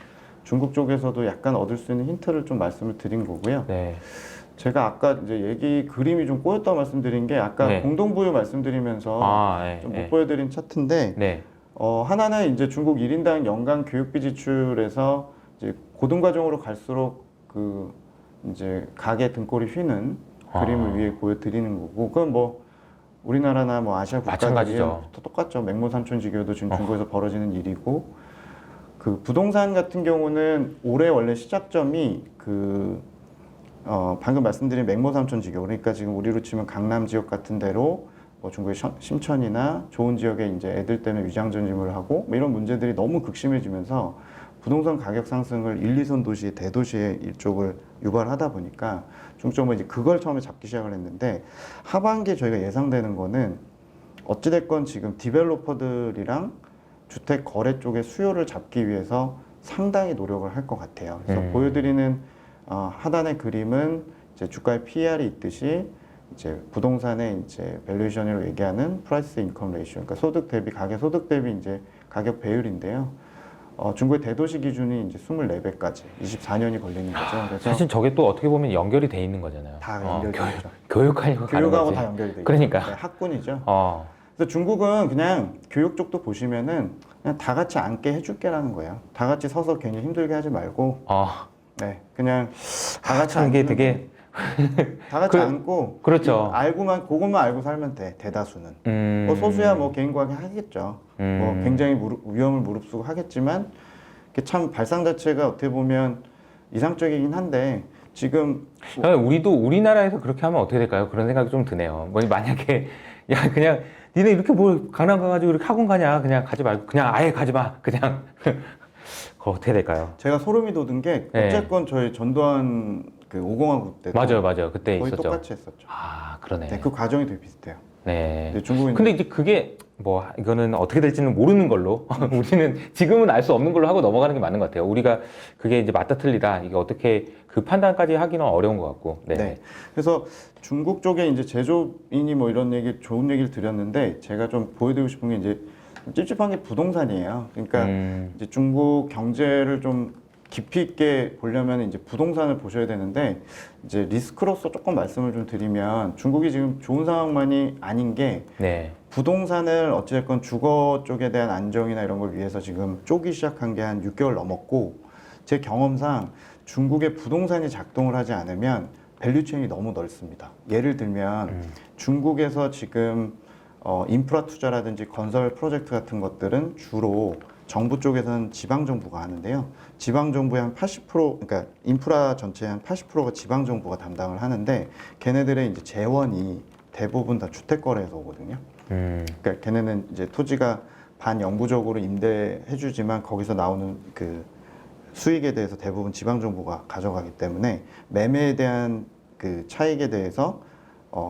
중국 쪽에서도 약간 얻을 수 있는 힌트를 좀 말씀을 드린 거고요. 네. 제가 아까 이제 그림이 좀 꼬였다고 말씀드린 게 아까 네. 공동부유 말씀드리면서 네, 좀 못 네. 보여드린 차트인데 네. 하나는 이제 중국 1인당 연간 교육비 지출에서 이제 고등과정으로 갈수록 그 이제 가계 등골이 휘는 그림을 위에 보여드리는 거고 그건 뭐 우리나라나 뭐 아시아 마찬가지죠. 국가들이 똑같죠. 맹모삼촌지교도 지금 중국에서 벌어지는 일이고 그 부동산 같은 경우는 올해 원래 시작점이 방금 말씀드린 맹모삼촌지교 그러니까 지금 우리로 치면 강남 지역 같은 데로 뭐 중국의 심천이나 좋은 지역에 이제 애들 때문에 위장 전입을 하고 뭐 이런 문제들이 너무 극심해지면서 부동산 가격 상승을 1, 2선 도시, 대도시의 일쪽을 유발하다 보니까 중점은 이제 그걸 처음에 잡기 시작을 했는데 하반기에 저희가 예상되는 거는 어찌됐건 지금 디벨로퍼들이랑 주택 거래 쪽의 수요를 잡기 위해서 상당히 노력을 할 것 같아요. 그래서 보여드리는 하단의 그림은 이제 주가의 PER이 있듯이 이제 부동산의 이제 밸류에이션으로 얘기하는 프라이스 인컴 레이쇼, 그러니까 소득 대비 가계 소득 대비 이제 가격 배율인데요. 중국의 대도시 기준이 이제 24배까지 24년이 걸리는 거죠. 그래서 사실 저게 또 어떻게 보면 연결이 돼 있는 거잖아요. 다 연결되어 있죠. 교육하려고 가는 교육하고 거지. 다 연결이 돼 있죠. 그러니까. 네, 학군이죠. 어. 그래서 중국은 그냥 교육 쪽도 보시면은 그냥 다 같이 앉게 해줄게라는 거예요. 다 같이 서서 괜히 힘들게 하지 말고, 어. 네, 그냥 다 같이 참 이게 앉으면 되게 다 같이 그- 앉고, 그렇죠. 알고만 그것만 알고 살면 돼. 대다수는. 뭐 소수야 뭐 개인 과학이 하겠죠. 뭐 굉장히 위험을 무릅쓰고 하겠지만 이게 참 발상 자체가 어떻게 보면 이상적이긴 한데 지금 우리도 우리나라에서 그렇게 하면 어떻게 될까요? 그런 생각이 좀 드네요. 뭐 만약에 야 그냥 니네 이렇게 뭘 강남 가가지고 이렇게 학원 가냐? 그냥 가지 말고 그냥 아예 가지 마. 그냥 그거 어떻게 될까요? 제가 소름이 돋은 게 네. 어쨌건 저희 전두환 그 5공화국 때도 맞아요. 그때 거의 있었죠. 똑같이 했었죠. 아 그러네. 네, 그 과정이 되게 비슷해요. 네. 근데 중국은 근데 이제 그게 뭐 이거는 어떻게 될지는 모르는 걸로 우리는 지금은 알 수 없는 걸로 하고 넘어가는 게 맞는 것 같아요. 우리가 그게 이제 맞다 틀리다 이게 어떻게 그 판단까지 하기는 어려운 것 같고. 네. 네. 그래서 중국 쪽에 이제 제조인이 뭐 이런 얘기 좋은 얘기를 드렸는데 제가 좀 보여드리고 싶은 게 이제 찝찝한 게 부동산이에요. 그러니까 이제 중국 경제를 좀 깊이 있게 보려면 이제 부동산을 보셔야 되는데 이제 리스크로서 조금 말씀을 좀 드리면 중국이 지금 좋은 상황만이 아닌 게 네. 부동산을 어찌됐건 주거 쪽에 대한 안정이나 이런 걸 위해서 지금 쪼기 시작한 게 한 6개월 넘었고 제 경험상 중국의 부동산이 작동을 하지 않으면 밸류체인이 너무 넓습니다. 예를 들면 중국에서 지금 인프라 투자라든지 건설 프로젝트 같은 것들은 주로 정부 쪽에서는 지방정부가 하는데요. 지방정부의 한 80%, 그러니까 인프라 전체의 한 80%가 지방정부가 담당을 하는데 걔네들의 이제 재원이 대부분 다 주택거래에서 오거든요. 그러니까 걔네는 이제 토지가 반영구적으로 임대해주지만 거기서 나오는 그 수익에 대해서 대부분 지방정부가 가져가기 때문에 매매에 대한 그 차익에 대해서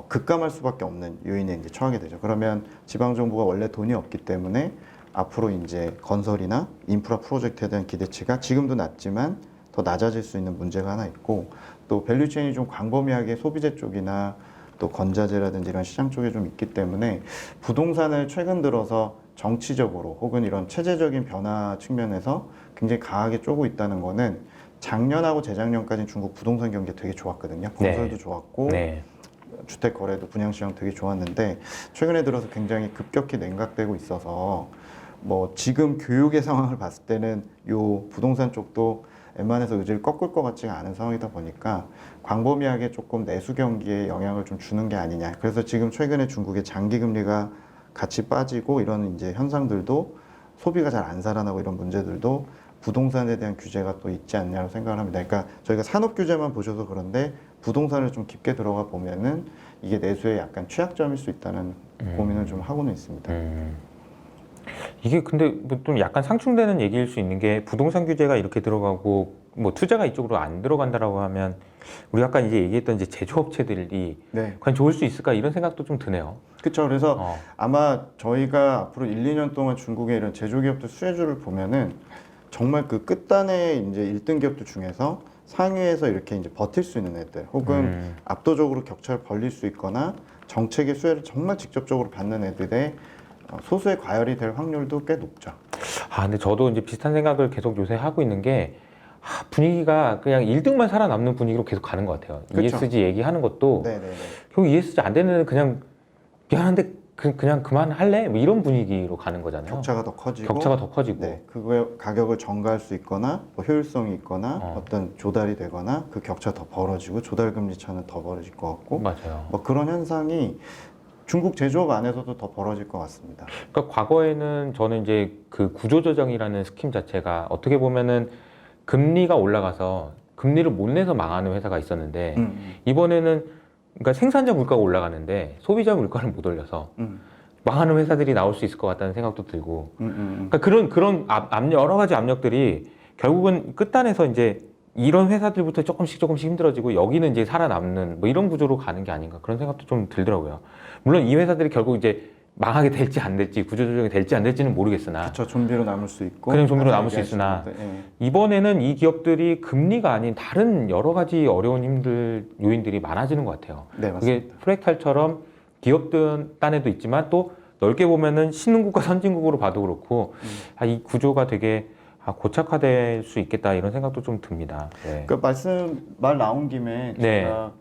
급감할 수밖에 없는 요인에 이제 처하게 되죠. 그러면 지방정부가 원래 돈이 없기 때문에 앞으로 이제 건설이나 인프라 프로젝트에 대한 기대치가 지금도 낮지만 더 낮아질 수 있는 문제가 하나 있고 또 밸류체인이 좀 광범위하게 소비재 쪽이나 또 건자재라든지 이런 시장 쪽에 좀 있기 때문에 부동산을 최근 들어서 정치적으로 혹은 이런 체제적인 변화 측면에서 굉장히 강하게 쪼고 있다는 거는 작년하고 재작년까지는 중국 부동산 경기 되게 좋았거든요. 건설도 좋았고 네. 주택 거래도 분양 시장 되게 좋았는데 최근에 들어서 굉장히 급격히 냉각되고 있어서 뭐 지금 교육의 상황을 봤을 때는 요 부동산 쪽도 웬만해서 의지를 꺾을 것 같지가 않은 상황이다 보니까 광범위하게 조금 내수 경기에 영향을 좀 주는 게 아니냐. 그래서 지금 최근에 중국의 장기 금리가 같이 빠지고 이런 이제 현상들도 소비가 잘 안 살아나고 이런 문제들도 부동산에 대한 규제가 또 있지 않냐고 생각을 합니다. 그러니까 저희가 산업 규제만 보셔서 그런데 부동산을 좀 깊게 들어가 보면은 이게 내수의 약간 취약점일 수 있다는 고민을 좀 하고는 있습니다. 이게 근데 뭐 좀 약간 상충되는 얘기일 수 있는 게 부동산 규제가 이렇게 들어가고 뭐 투자가 이쪽으로 안 들어간다라고 하면 우리 아까 이제 얘기했던 이제 제조업체들이 네. 과연 좋을 수 있을까 이런 생각도 좀 드네요. 그렇죠. 그래서 아마 저희가 앞으로 1, 2년 동안 중국의 이런 제조기업들 수혜주를 보면은 정말 그 끝단의 이제 1등 기업들 중에서 상위에서 이렇게 이제 버틸 수 있는 애들 혹은 압도적으로 격차를 벌릴 수 있거나 정책의 수혜를 정말 직접적으로 받는 애들의 소수의 과열이 될 확률도 꽤 높죠. 근데 저도 이제 비슷한 생각을 계속 요새 하고 있는 게 분위기가 그냥 1등만 살아남는 분위기로 계속 가는 것 같아요. 그쵸. ESG 얘기하는 것도 네네네. 결국 ESG 안 되는 애는 그냥 미안한데 그냥 그만할래? 뭐 이런 분위기로 가는 거잖아요. 격차가 더 커지고 격차가 더 커지고. 네, 그거의 가격을 전가할 수 있거나 뭐 효율성이 있거나 어떤 조달이 되거나 그 격차 더 벌어지고 조달금리 차는 더 벌어질 것 같고 맞아요. 뭐 그런 현상이 중국 제조업 안에서도 더 벌어질 것 같습니다. 그러니까 과거에는 저는 이제 그 구조조정이라는 스킴 자체가 어떻게 보면은 금리가 올라가서 금리를 못 내서 망하는 회사가 있었는데 이번에는 그러니까 생산자 물가가 올라가는데 소비자 물가를 못 올려서 망하는 회사들이 나올 수 있을 것 같다는 생각도 들고 그러니까 그런 여러 가지 압력들이 결국은 끝단에서 이제 이런 회사들부터 조금씩 힘들어지고 여기는 이제 살아남는 뭐 이런 구조로 가는 게 아닌가 그런 생각도 좀 들더라고요. 물론 이 회사들이 결국 이제 망하게 될지 안 될지 구조조정이 될지 안 될지는 모르겠으나 그렇죠. 좀비로 남을 수 있고 그냥 좀비로 아까 남을 수 얘기하신 있으나 건데, 예. 이번에는 이 기업들이 금리가 아닌 다른 여러 가지 어려운 힘들 요인들이 많아지는 것 같아요. 네, 맞습니다. 그게 프랙탈처럼 기업들 딴에도 있지만 또 넓게 보면은 신흥국과 선진국으로 봐도 그렇고 이 구조가 되게 고착화될 수 있겠다 이런 생각도 좀 듭니다. 네. 그 말 나온 김에 네. 제가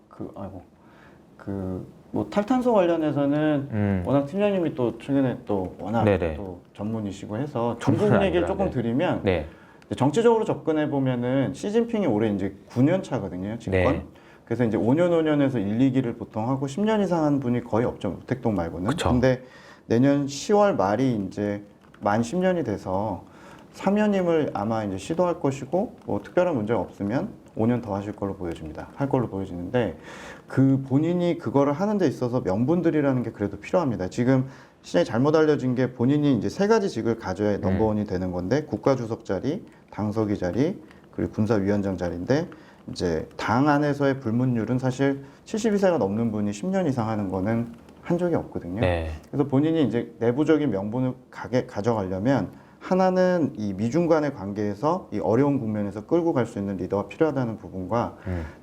뭐 탈탄소 관련해서는 워낙 팀장님이 또 최근에 또 워낙 네네. 또 전문이시고 해서 전문은 중국 얘기를 아니라, 조금 네. 드리면 네. 정치적으로 접근해 보면은 시진핑이 올해 이제 9년 차거든요, 집권. 네. 그래서 이제 5년에서 1, 2기를 보통 하고 10년 이상 한 분이 거의 없죠, 우택동 말고는. 그쵸. 근데 내년 10월 말이 이제 만 10년이 돼서 3연임을 아마 이제 시도할 것이고 뭐 특별한 문제가 없으면 5년 더 하실 걸로 보여집니다. 할 걸로 보여지는데 그 본인이 그거를 하는 데 있어서 명분들이라는 게 그래도 필요합니다. 지금 시장이 잘못 알려진 게 본인이 이제 세 가지 직을 가져야 넘버원이 되는 건데 국가주석 자리, 당서기 자리, 그리고 군사위원장 자리인데 이제 당 안에서의 불문율은 사실 72세가 넘는 분이 10년 이상 하는 거는 한 적이 없거든요. 네. 그래서 본인이 이제 내부적인 명분을 가져가려면 하나는 이 미중 간의 관계에서 이 어려운 국면에서 끌고 갈 수 있는 리더가 필요하다는 부분과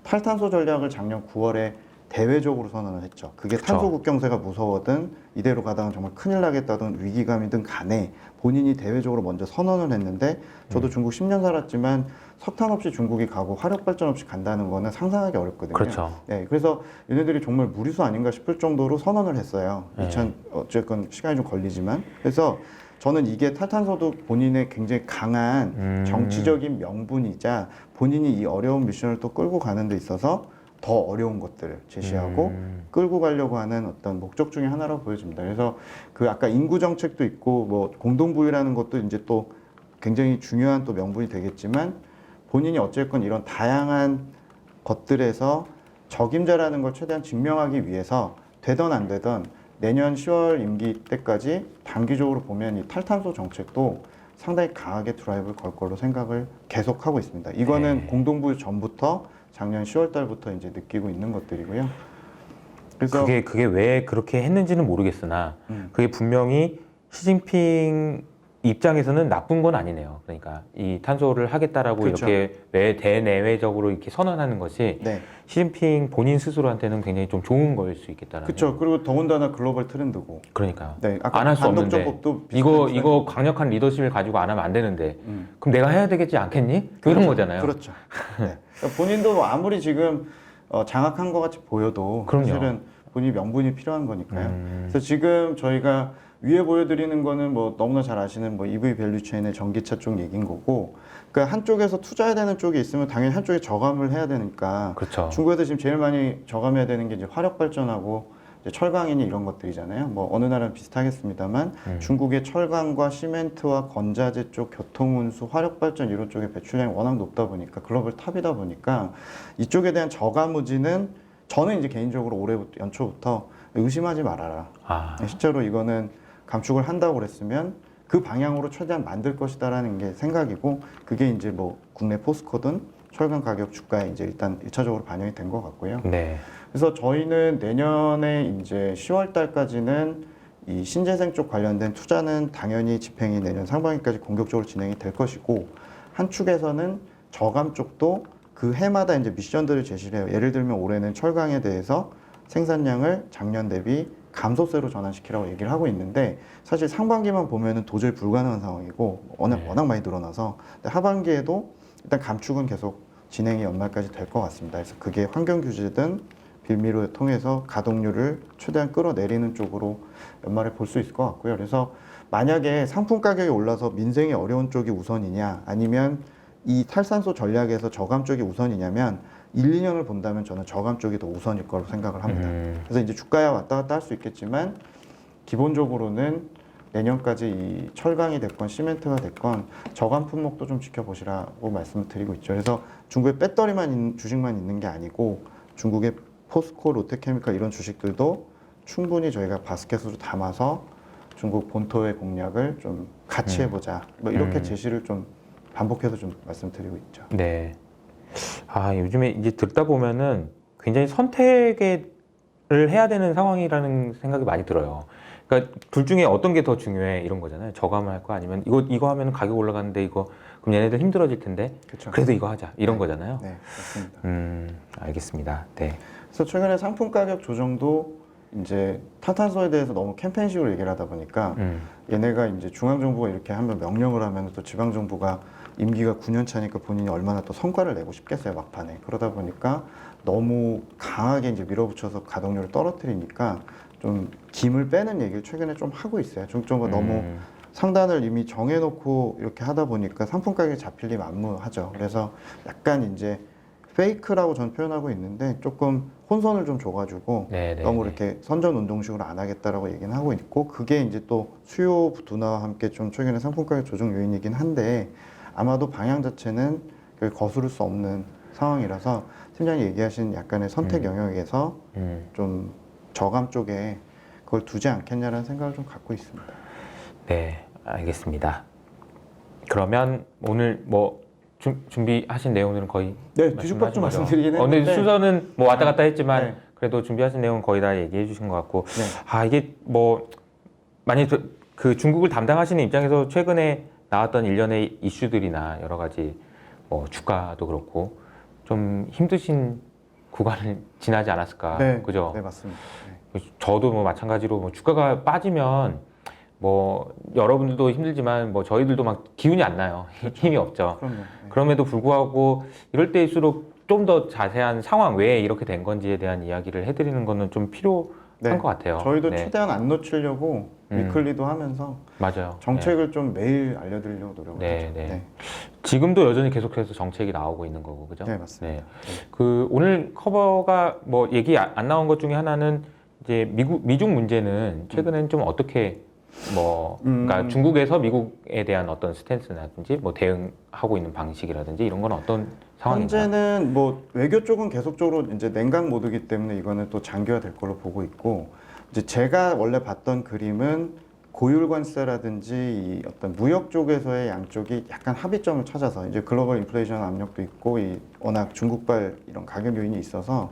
탈탄소 전략을 작년 9월에 대외적으로 선언을 했죠. 그게 그쵸. 탄소 국경세가 무서워든 이대로 가다가 정말 큰일 나겠다든 위기감이든 간에 본인이 대외적으로 먼저 선언을 했는데 저도 중국 10년 살았지만 석탄 없이 중국이 가고 화력 발전 없이 간다는 거는 상상하기 어렵거든요. 그렇죠. 네, 그래서 얘네들이 정말 무리수 아닌가 싶을 정도로 선언을 했어요. 네. 어쨌건 시간이 좀 걸리지만 그래서 저는 이게 탈탄소도 본인의 굉장히 강한 정치적인 명분이자 본인이 이 어려운 미션을 또 끌고 가는 데 있어서 더 어려운 것들을 제시하고 끌고 가려고 하는 어떤 목적 중에 하나라고 보여집니다. 그래서 그 아까 인구 정책도 있고 뭐 공동부유라는 것도 이제 또 굉장히 중요한 또 명분이 되겠지만 본인이 어쨌건 이런 다양한 것들에서 적임자라는 걸 최대한 증명하기 위해서 되던 안 되던 내년 10월 임기 때까지 단기적으로 보면 이 탈탄소 정책도 상당히 강하게 드라이브를 걸 걸로 생각을 계속하고 있습니다. 이거는 네. 공동부유 전부터 작년 10월 달부터 이제 느끼고 있는 것들이고요. 그래서 그게 왜 그렇게 했는지는 모르겠으나 그게 분명히 시진핑 입장에서는 나쁜 건 아니네요. 그러니까 이 탄소를 하겠다라고 그렇죠. 이렇게 대내외적으로 이렇게 선언하는 것이 네, 시진핑 본인 스스로한테는 굉장히 좀 좋은 거일 수 있겠다라는. 그렇죠. 그리고 더군다나 글로벌 트렌드고. 그러니까 네, 아까 안 할 수 없는데 반독점법도 이거 강력한 리더십을 가지고 안 하면 안 되는데 그럼 내가 해야 되겠지 않겠니? 그런 거잖아요. 그렇죠. 네. 그러니까 본인도 뭐 아무리 지금 장악한 것 같이 보여도 그럼요. 사실은 본인 명분이 필요한 거니까요. 그래서 지금 저희가 위에 보여드리는 거는 뭐 너무나 잘 아시는 뭐 EV 밸류체인의 전기차 쪽 얘기인 거고, 그러니까 한쪽에서 투자해야 되는 쪽이 있으면 당연히 한쪽에 저감을 해야 되니까. 그렇죠. 중국에서 지금 제일 많이 저감해야 되는 게 이제 화력 발전하고 이제 철강이니 이런 것들이잖아요. 뭐 어느 나라는 비슷하겠습니다만 중국의 철강과 시멘트와 건자재 쪽 교통운수, 화력 발전 이런 쪽의 배출량이 워낙 높다 보니까 글로벌 탑이다 보니까 이쪽에 대한 저감 의지는 저는 이제 개인적으로 올해 연초부터 의심하지 말아라. 실제로 이거는 감축을 한다고 그랬으면 그 방향으로 최대한 만들 것이다라는 게 생각이고, 그게 이제 뭐 국내 포스코든 철강 가격 주가에 이제 일단 1차적으로 반영이 된 것 같고요. 네. 그래서 저희는 내년에 이제 10월 달까지는 이 신재생 쪽 관련된 투자는 당연히 집행이 내년 상반기까지 공격적으로 진행이 될 것이고, 한 축에서는 저감 쪽도 그 해마다 이제 미션들을 제시를 해요. 예를 들면 올해는 철강에 대해서 생산량을 작년 대비 감소세로 전환시키라고 얘기를 하고 있는데, 사실 상반기만 보면은 도저히 불가능한 상황이고 워낙 많이 늘어나서, 근데 하반기에도 일단 감축은 계속 진행이 연말까지 될 것 같습니다. 그래서 그게 환경 규제든 빌미를 통해서 가동률을 최대한 끌어내리는 쪽으로 연말에 볼 수 있을 것 같고요. 그래서 만약에 상품 가격이 올라서 민생이 어려운 쪽이 우선이냐, 아니면 이 탈산소 전략에서 저감 쪽이 우선이냐면 1, 2년을 본다면 저는 저감 쪽이 더 우선일 거라고 생각을 합니다. 그래서 이제 주가야 왔다 갔다 할 수 있겠지만 기본적으로는 내년까지 이 철강이 됐건 시멘트가 됐건 저감 품목도 좀 지켜보시라고 말씀을 드리고 있죠. 그래서 중국의 배터리만 주식만 있는 게 아니고 중국의 포스코, 롯데케미칼 이런 주식들도 충분히 저희가 바스켓으로 담아서 중국 본토의 공략을 좀 같이 해보자. 뭐 이렇게 제시를 좀 반복해서 좀 말씀드리고 있죠. 네. 아, 요즘에 이제 듣다 보면은 굉장히 선택을 해야 되는 상황이라는 생각이 많이 들어요. 그러니까 둘 중에 어떤 게 더 중요해 이런 거잖아요. 저감을 할 거 아니면 이거 하면 가격 올라가는데 이거 그럼 얘네들 힘들어질 텐데 그렇죠. 그래도 이거 하자 이런 네. 거잖아요. 네, 맞습니다. 알겠습니다. 네. 그래서 최근에 상품 가격 조정도 이제 탄탄소에 대해서 너무 캠페인식으로 얘기를 하다 보니까 얘네가 이제 중앙정부가 이렇게 하면 명령을 하면 또 지방정부가 임기가 9년 차니까 본인이 얼마나 또 성과를 내고 싶겠어요, 막판에. 그러다 보니까 너무 강하게 이제 밀어붙여서 가동률을 떨어뜨리니까 좀 김을 빼는 얘기를 최근에 좀 하고 있어요. 중정부가 너무 상단을 이미 정해놓고 이렇게 하다 보니까 상품 가격이 잡힐 리 만무하죠. 그래서 약간 이제 페이크라고 저는 표현하고 있는데 조금 혼선을 좀 줘가지고 너무 이렇게 선전 운동식으로 안 하겠다라고 얘기는 하고 있고 그게 이제 또 수요 둔화와 함께 좀 최근에 상품 가격 조정 요인이긴 한데 아마도 방향 자체는 거스를 수 없는 상황이라서 팀장이 얘기하신 약간의 선택 영역에서 좀 저감 쪽에 그걸 두지 않겠냐라는 생각을 좀 갖고 있습니다. 네, 알겠습니다. 그러면 오늘 뭐 준비하신 내용들은 거의 뒤죽박죽 말씀드리긴 근데 했는데 순서는 뭐 왔다 갔다 했지만 네. 그래도 준비하신 내용은 거의 다 얘기해 주신 것 같고 네. 이게 뭐 만약 그 중국을 담당하시는 입장에서 최근에 나왔던 일련의 이슈들이나 여러 가지 뭐 주가도 그렇고 좀 힘드신 구간을 지나지 않았을까 그죠? 네, 맞습니다. 네. 저도 뭐 마찬가지로 뭐 주가가 빠지면 뭐 여러분들도 힘들지만 뭐 저희들도 막 기운이 안 나요. 힘이 없죠. 그럼요. 네. 그럼에도 불구하고 이럴 때일수록 좀 더 자세한 상황 왜 이렇게 된 건지에 대한 이야기를 해드리는 거는 좀 필요한 것 같아요. 저희도 최대한 안 놓치려고 위클리도 하면서 맞아요. 정책을 좀 매일 알려드리려고 노력을 하죠. 네. 지금도 여전히 계속해서 정책이 나오고 있는 거고, 그죠? 네, 맞습니다. 네. 그 오늘 커버가 뭐 얘기 안 나온 것 중에 하나는 이제 미중 문제는 최근엔 좀 어떻게 그러니까 중국에서 미국에 대한 어떤 스탠스라든지 뭐 대응하고 있는 방식이라든지 이런 건 어떤 상황인가요? 현재는 뭐 외교 쪽은 계속적으로 이제 냉각 모드이기 때문에 이거는 또 장기화될 걸로 보고 있고 이제 제가 원래 봤던 그림은 고율 관세라든지 이 어떤 무역 쪽에서의 양쪽이 약간 합의점을 찾아서 이제 글로벌 인플레이션 압력도 있고 이 워낙 중국발 이런 가격 요인이 있어서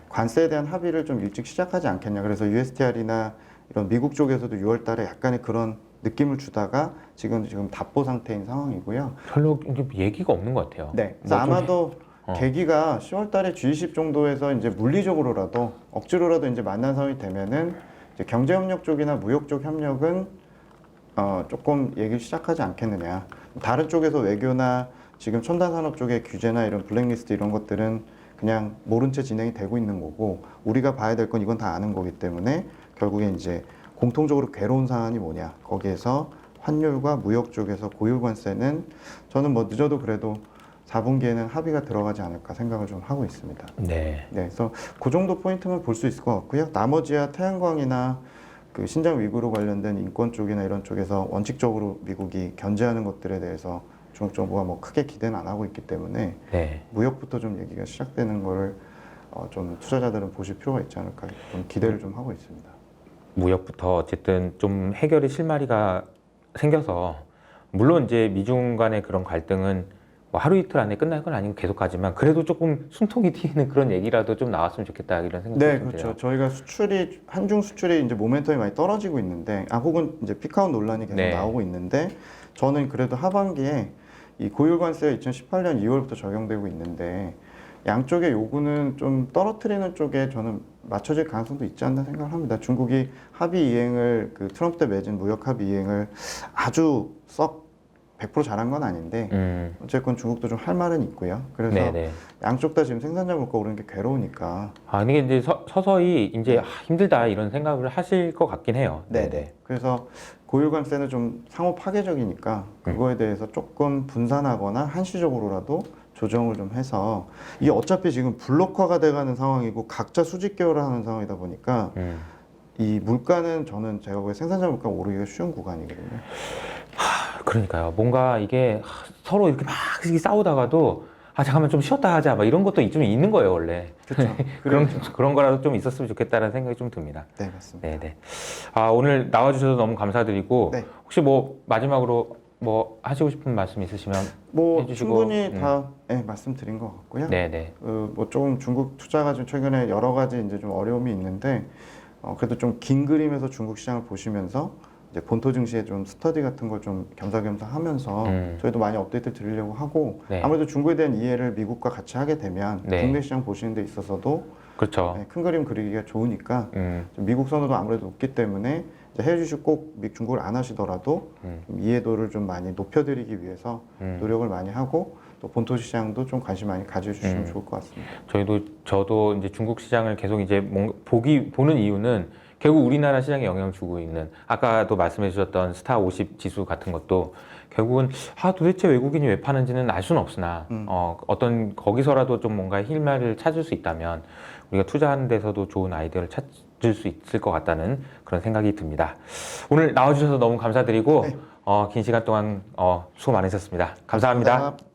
관세에 대한 합의를 좀 일찍 시작하지 않겠냐. 그래서 USTR이나 이런 미국 쪽에서도 6월 달에 약간의 그런 느낌을 주다가 지금 답보 상태인 상황이고요. 별로 얘기가 없는 것 같아요. 네. 그래서 아마도 계기가 10월 달에 G20 정도에서 이제 물리적으로라도 억지로라도 이제 만난 상황이 되면은 이제 경제협력 쪽이나 무역 쪽 협력은 조금 얘기를 시작하지 않겠느냐. 다른 쪽에서 외교나 지금 첨단산업 쪽의 규제나 이런 블랙리스트 이런 것들은 그냥 모른 채 진행이 되고 있는 거고 우리가 봐야 될 건 이건 다 아는 거기 때문에 결국에 이제 공통적으로 괴로운 사안이 뭐냐 거기에서 환율과 무역 쪽에서 고율 관세는 저는 뭐 늦어도 그래도 4분기에는 합의가 들어가지 않을까 생각을 좀 하고 있습니다. 네. 그래서 그 정도 포인트만 볼 수 있을 것 같고요. 나머지야 태양광이나 그 신장 위구르 관련된 인권 쪽이나 이런 쪽에서 원칙적으로 미국이 견제하는 것들에 대해서 중국 정부가 뭐 크게 기대는 안 하고 있기 때문에 무역부터 좀 얘기가 시작되는 거를 좀 투자자들은 보실 필요가 있지 않을까 좀 기대를 좀 하고 있습니다. 무역부터 어쨌든 좀 해결의 실마리가 생겨서 물론 이제 미중 간의 그런 갈등은 뭐 하루 이틀 안에 끝날 건 아니고 계속 가지만 그래도 조금 숨통이 튀는 그런 얘기라도 좀 나왔으면 좋겠다 이런 생각이 네, 좀 그렇죠. 들어요. 저희가 수출이 한중 수출이 이제 모멘텀이 많이 떨어지고 있는데 혹은 이제 피크아웃 논란이 계속 나오고 있는데 저는 그래도 하반기에 이 고율 관세가 2018년 2월부터 적용되고 있는데 양쪽의 요구는 좀 떨어뜨리는 쪽에 저는 맞춰질 가능성도 있지 않나 생각을 합니다. 중국이 합의 이행을 그 트럼프 때 맺은 무역 합의 이행을 아주 썩 100% 잘한 건 아닌데 어쨌건 중국도 좀 할 말은 있고요. 그래서 양쪽 다 지금 생산자 물가 오르는 게 괴로우니까 이게 이제 서서히 이제 힘들다 이런 생각을 하실 것 같긴 해요. 네네. 그래서 고율 관세는 좀 상호 파괴적이니까 그거에 대해서 조금 분산하거나 한시적으로라도 조정을 좀 해서 이게 어차피 지금 블록화가 돼가는 상황이고 각자 수직 계열을 하는 상황이다 보니까 이 물가는 저는 제가 보기에 생산자 물가 오르기가 쉬운 구간이거든요. 그러니까요. 뭔가 이게 서로 이렇게 막 싸우다가도 잠깐만 좀 쉬었다 하자 막 이런 것도 좀 있는 거예요 원래. 그런 거라도 좀 있었으면 좋겠다는 생각이 좀 듭니다. 네, 맞습니다. 네네. 오늘 나와주셔서 너무 감사드리고 혹시 뭐 마지막으로 뭐 하시고 싶은 말씀 있으시면 뭐 해주시고, 충분히 다 말씀드린 것 같고요. 네네. 뭐 조금 중국 투자가 좀 최근에 여러 가지 이제 좀 어려움이 있는데 그래도 좀 긴 그림에서 중국 시장을 보시면서 이제 본토 증시에 좀 스터디 같은 걸 좀 겸사겸사 하면서 저희도 많이 업데이트 드리려고 하고 네. 아무래도 중국에 대한 이해를 미국과 같이 하게 되면 네. 국내 시장 보시는 데 있어서도 그렇죠. 큰 그림 그리기가 좋으니까 좀 미국 선호도 아무래도 높기 때문에 이제 해외 주식 꼭 중국을 안 하시더라도 좀 이해도를 좀 많이 높여드리기 위해서 노력을 많이 하고 또 본토 시장도 좀 관심 많이 가져주시면 좋을 것 같습니다. 저도 이제 중국 시장을 계속 이제 보는 이유는 결국 우리나라 시장에 영향을 주고 있는, 아까도 말씀해 주셨던 스타 50 지수 같은 것도 결국은 도대체 외국인이 왜 파는지는 알 수는 없으나 어떤 거기서라도 좀 뭔가 힐말을 찾을 수 있다면 우리가 투자하는 데서도 좋은 아이디어를 찾을 수 있을 것 같다는 그런 생각이 듭니다. 오늘 나와주셔서 너무 감사드리고 네. 긴 시간 동안 수고 많으셨습니다. 감사합니다. 감사합니다.